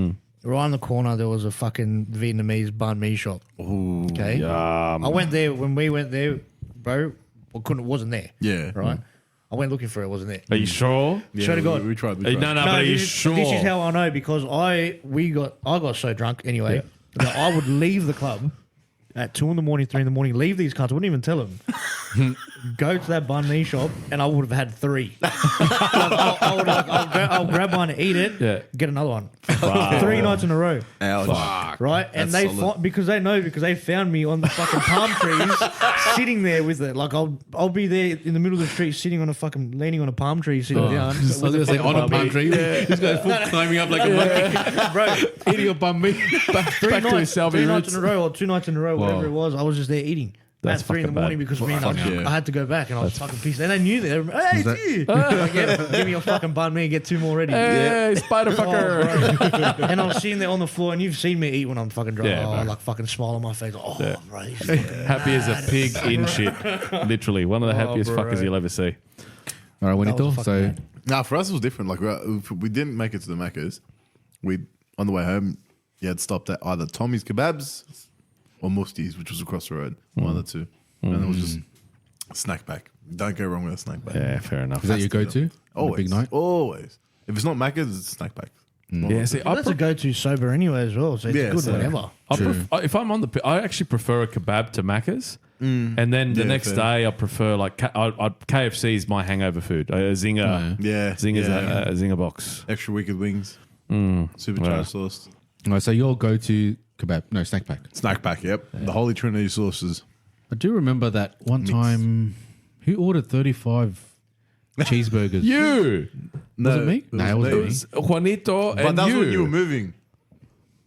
right in the corner, there was a fucking Vietnamese banh mi shop. Ooh, Okay. I went there when we went there, bro. Wasn't there. Yeah. Right. I went looking for it. Wasn't there. Are you sure? Yeah, Swear to God. we tried. No, but are you sure? This is how I know because I got so drunk anyway that I would leave the club at 2 a.m, 3 a.m, leave these cunts. I wouldn't even tell them. Go to that banh mi shop and I would have had 3. I'll grab one, eat it, get another one. 3 nights in a row. Ouch. Right? And That's solid. because they found me on the fucking palm trees sitting there with it. Like I'll be there in the middle of the street sitting on a fucking leaning on a palm tree sitting down. I was going to say on a palm tree. This guy's full climbing up like a monkey. Bro, Eating a banh mi. Back to his Salvi 3 nights roots. in a row or 2 nights in a row, whatever it was. I was just there eating. That's at 3 in the fucking morning bad. because I had to go back and I was fucking pissed. And they knew that. Hey, that- it's you. Like, give me your fucking banh mi and get 2 more ready. Hey, spider fucker. Oh, bro. And I was sitting there on the floor and you've seen me eat when I'm fucking drunk. Yeah, bro. Like fucking smile on my face. Like, bro. This is fucking Happy as a pig in shit. Literally. One of the happiest bro. fuckers you'll ever see. All right, Juanito. fucking So bad. Nah, for us it was different. Like we didn't make it to the Macca's. We on the way home, you had stopped at either Tommy's Kebabs or Mufti's, which was across the road. One of the two, and it was just a snack pack. Don't go wrong with a snack pack. Yeah, fair enough. is that your go-to? On a Always, big night? always. If it's not Macca's, it's a snack pack. Yeah, see, I That's a go-to sober anyway as well. So it's Yeah, good so- whatever. if I'm on I actually prefer a kebab to Macca's. And then the Yeah, next fair. day, I prefer like KFC is my hangover food. A zinger, Yeah, zinger's yeah. a zinger box. Extra wicked wings, supercharged Yeah. sauce, All right, so your go-to kebab, no, snack pack. snack pack. Yep, the Holy Trinity sauces. I do remember that one time, who ordered 35 cheeseburgers? You, Was it me? No, it wasn't me. me. Juanito, But and that's you. when you were moving.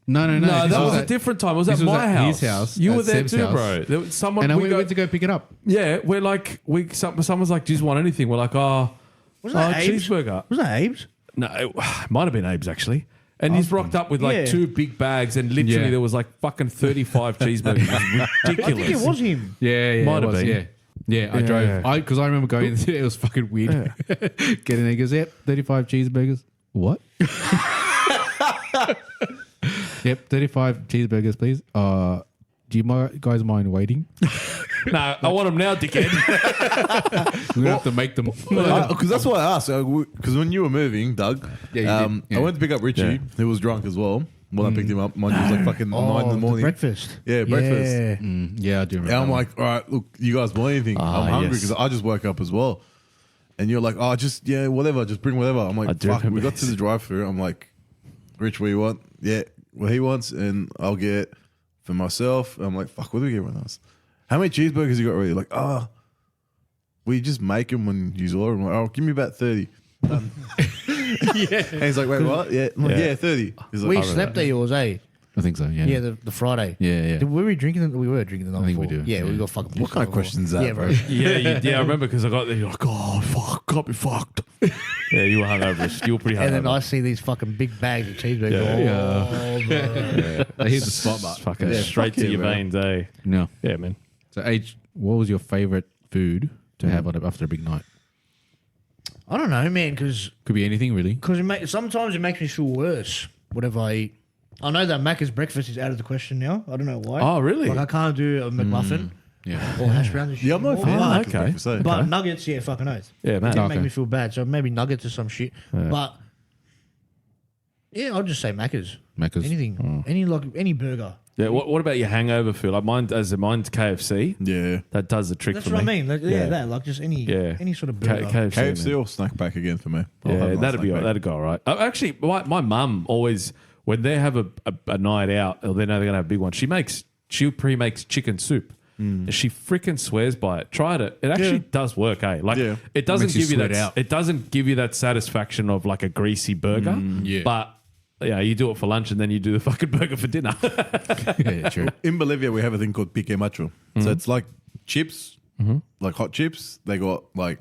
No. No, this that was a at- different time. It was at this was my at house. his house, You at were there Seb's too, house. bro. There was someone And I we went to go pick it up. Yeah, we're like someone's like, "Do you just want anything?" We're like, "Oh, Wasn't that Abe's? cheeseburger." Was that Abe's? No, it might have been Abe's actually. And he's rocked up with like Yeah. 2 big bags, and literally Yeah. there was like fucking 35 cheeseburgers. It was ridiculous. I think it was him. Yeah, Might it have was, been. Yeah, I Yeah. drove. Because I remember going there. It was fucking weird. Getting there, he goes, yep, 35 cheeseburgers. What? Yep, 35 cheeseburgers, please. Do you guys mind waiting? No, I want them now, dickhead. We're going to have to make them. Because that's why I asked. Because when you were moving, Doug, Yeah, you did. Yeah. I went to pick up Richie, Yeah. who was drunk as well. When I picked him up, mine was like fucking 9 in the the morning. breakfast. Yeah, breakfast. Yeah. Yeah, I do remember. And I'm that like, all right, look, you guys want anything? I'm hungry yes. because I just woke up as well. And you're like, oh, just, yeah, whatever, just bring whatever. I'm I like, do fuck, remember we got to the drive-thru. I'm like, Rich, what do you want? Yeah, what he wants, and I'll get for myself. I'm like, fuck, what do we get everyone else? How many cheeseburgers you got already? Like, we just make them when you order them. Like, oh, give me about 30. Done. Yeah. And he's like, wait, what? Yeah, I'm like, Yeah. yeah, 30. He's like, We "Oh, slept at yours, eh? I think so, yeah. Yeah, the Friday. Yeah. Were we drinking it? We were drinking the night I think we before. do, Yeah, yeah. we got fucking. What kind of question is that, Yeah, bro? yeah, I remember because I got there. You're like, oh, fuck, got me fucked. Yeah, you were hungover. You were pretty hungover. And then I see these fucking big bags of cheeseburgers. Yeah. Oh, bro. Here's the spot, It's fucking Yeah, straight fuck to yeah, your bro. veins, eh? No. Yeah, man. So, H, what was your favorite food to have after a big night? I don't know, man, because Could be anything, really. sometimes it makes me feel worse, whatever I eat. I know that Macca's breakfast is out of the question now. I don't know why. Oh, really? Like, I can't do a McMuffin Yeah. or hash browns and shit. Yeah, I'm not a fan But- of okay. Macca's breakfast, eh? But nuggets, yeah, fucking oath. Yeah, man. It Okay. make me feel bad. So maybe nuggets or some shit. But Yeah, I'll just say Macca's. Macca's. Anything. Any burger. Yeah. What about your hangover food? Like mine's KFC. Yeah. That does the trick That's for what I me. mean. That like just any sort of burger. KFC. KFC or snack pack again for me. I'll Yeah, have my that'd be snack pack. that'd go all right. Actually, my mum always when they have a night out or they know they're gonna have a big one, she pre-makes chicken soup. And she freaking swears by it. Tried it. It actually does work, eh? Like it doesn't Makes you give you sweat that. out. It doesn't give you that satisfaction of like a greasy burger. yeah. But yeah, you do it for lunch and then you do the fucking burger for dinner. Yeah, true. In Bolivia, we have a thing called pique macho. So it's like chips, like hot chips. They got like,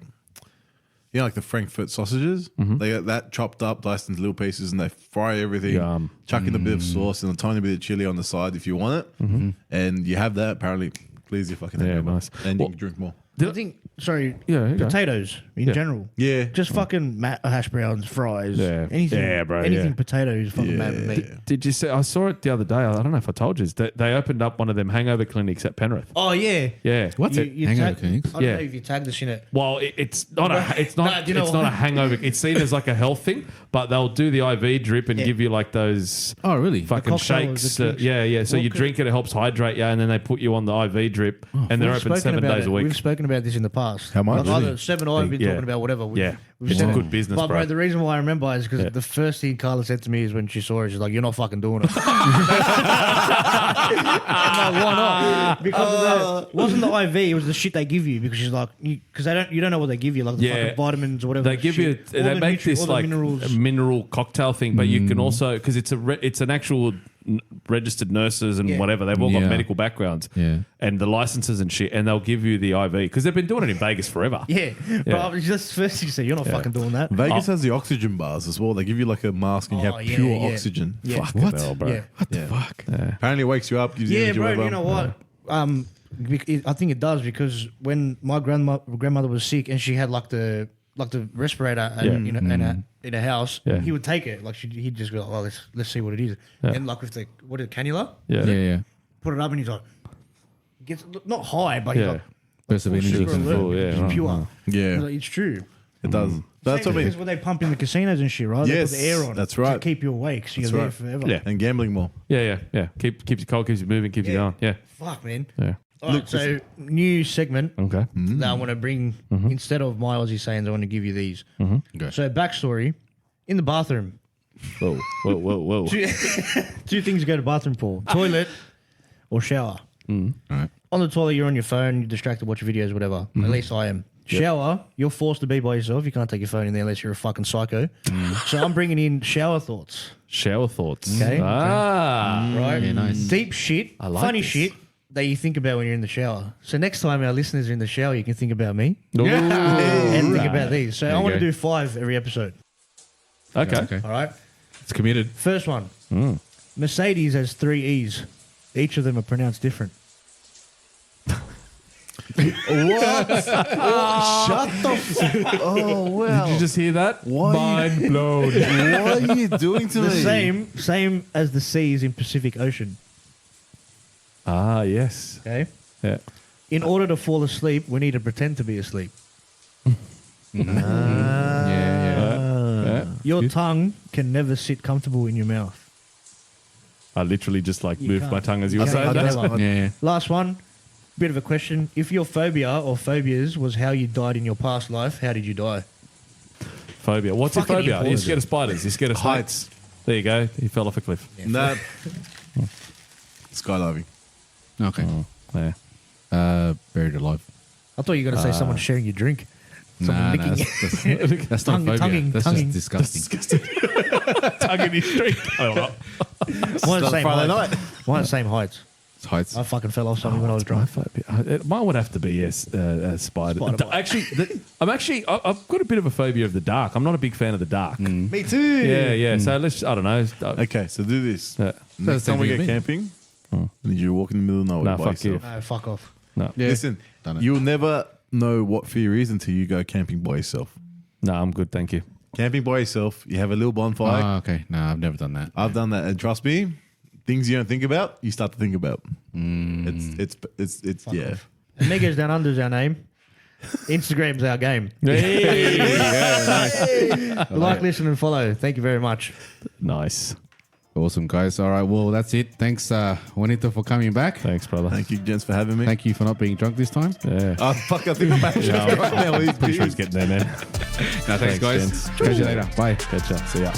like the Frankfurt sausages. They get that chopped up, diced into little pieces, and they fry everything. Yum. Chuck in a bit of sauce and a tiny bit of chili on the side if you want it. And you have that, apparently, please your fucking Yeah, head, nice. And Well- you can drink more. I think, sorry, Yeah, you go. potatoes in general. Yeah. Just fucking hash browns, fries, Yeah. anything. Yeah, bro, Anything yeah. potatoes, fucking mad with me. Did you see? I saw it the other day. I don't know if I told you. They opened up one of them hangover clinics at Penrith. Oh yeah. Yeah. What's it? Hangover clinics? I don't Yeah. know if you tagged us in it. Well, it's not it's No, not do you know it's what? not a hangover. It's seen as like a health thing, but they'll do the IV drip and give you like those Oh, really? fucking cocktails, shakes. the drinks. Yeah. So Well, you could- drink it helps hydrate you, and then they put you on the IV drip, and they're We've open spoken 7 about days it. a week. We've spoken about this in the past. How much? Like either Seb and I have been Yeah. talking about whatever. Yeah. We've It's said good business, but, bro. The reason why I remember is because the first thing Carla said to me is when she saw it, she's like, "You're not fucking doing it." I'm like, why not? Because wasn't the IV? It was the shit they give you because she's like, because you don't know what they give you, like the fucking vitamins or whatever. They give you, All they the make this all the like minerals. a mineral cocktail thing, but you can also because it's an actual registered nurses and Yeah. whatever. They've all got Yeah. medical backgrounds, Yeah. and the licenses and shit, and they'll give you the IV because they've been doing it in Vegas forever. Yeah, but I was just first thing you said, you're not fucking doing that. Vegas has the oxygen bars as well. They give you like a mask and you Oh, have yeah, pure yeah. oxygen. Yeah. Fucking What? hell, bro. Yeah. What the fuck? Apparently it wakes you up, gives you Yeah, energy, bro. whatever. You know what? I think it does because when my grandmother was sick and she had like the respirator and, in a house, Yeah. he would take it. Like he'd just go, "Oh, let's see what it is." And like with the cannula, Yeah. Yeah. put it up and he's like, gets not high, but he's Yeah. like Burst of energy. super alert. full, yeah, It's right, pure. Yeah. Like, it's true. It does. That's what I That's mean. what they pump in the casinos and shit, right? Yes, they put the air on. that's to right. keep you awake, so That's you're right. there forever. Yeah. And gambling more. Yeah. Keeps you cold, keeps you moving, keeps you going. Yeah. Fuck, man. Yeah. All right, so new segment Okay. that I want to bring instead of my Aussie sayings. I want to give you these. Okay. So backstory: in the bathroom, Whoa. two things you go to the bathroom for: toilet or shower. All right. On the toilet, you're on your phone, you're distracted, watching videos, whatever. At least I am. Shower, you're forced to be by yourself. You can't take your phone in there unless you're a fucking psycho. So I'm bringing in shower thoughts. Shower thoughts. Okay. Ah. Right? Yeah, nice. Deep shit, I like funny this. shit that you think about when you're in the shower. So next time our listeners are in the shower, you can think about me Ooh. and think about these. So There I you want to go. do 5 every episode. Okay. Okay. All right. It's committed. First one. Mercedes has 3 E's. Each of them are pronounced different. Shut the fuck. Oh, wow. Did you just hear that? Why Mind blown. What are you doing to The me? same as the C's in Pacific Ocean. Ah, yes. Okay. Yeah. In order to fall asleep, we need to pretend to be asleep. Yeah. Your tongue can never sit comfortable in your mouth. I literally just like You moved can't. my tongue as you You were saying can't. that. Never. Yeah. Last one. Bit of a question. If your phobia or phobias was how you died in your past life, how did you die? Phobia. What's your Fucking phobia? You're important. scared of spiders. You're scared of Heights. heights. There you go. He fell off a cliff. Nah. Skydiving. Okay. Yeah. Buried alive. I thought you were going to say someone sharing your drink. Someone Nah, licking that's not phobia. tonguing. That's just disgusting. Tongue in his drink. Mine's Not same Friday heights. night. Mine's same heights. It's heights. I fucking fell off something when I was My drunk. phobia. Mine would have to be yes, spider. Spider bite. Actually, I've got a bit of a phobia of the dark. I'm not a big fan of the dark. Me too. Yeah. So let's. I don't know. Okay, so do this. Yeah. Next time we thing get with me. camping, I need you to walk in the middle of nowhere Nah, by fuck you. yourself. No, fuck off. No. Yeah. Listen, Done it. you'll never know what fear is until you go camping by yourself. No, I'm good. Thank you. Camping by yourself, you have a little bonfire. Oh, okay. No, I've never done that. I've done that, and trust me, things you don't think about, you start to think about. It's yeah. Amigos Down Under is our name. Instagram's our game. Like, listen, and follow. Thank you very much. Nice. Awesome, guys. All right, well, that's it. Thanks, Juanito, for coming back. Thanks, brother. Thank you, gents, for having me. Thank you for not being drunk this time. Yeah. Oh, fuck, I think I'm back right now. I'm pretty sure he's getting there, man. Thanks, guys. gents. Catch you later. Bye. Catch ya. See ya.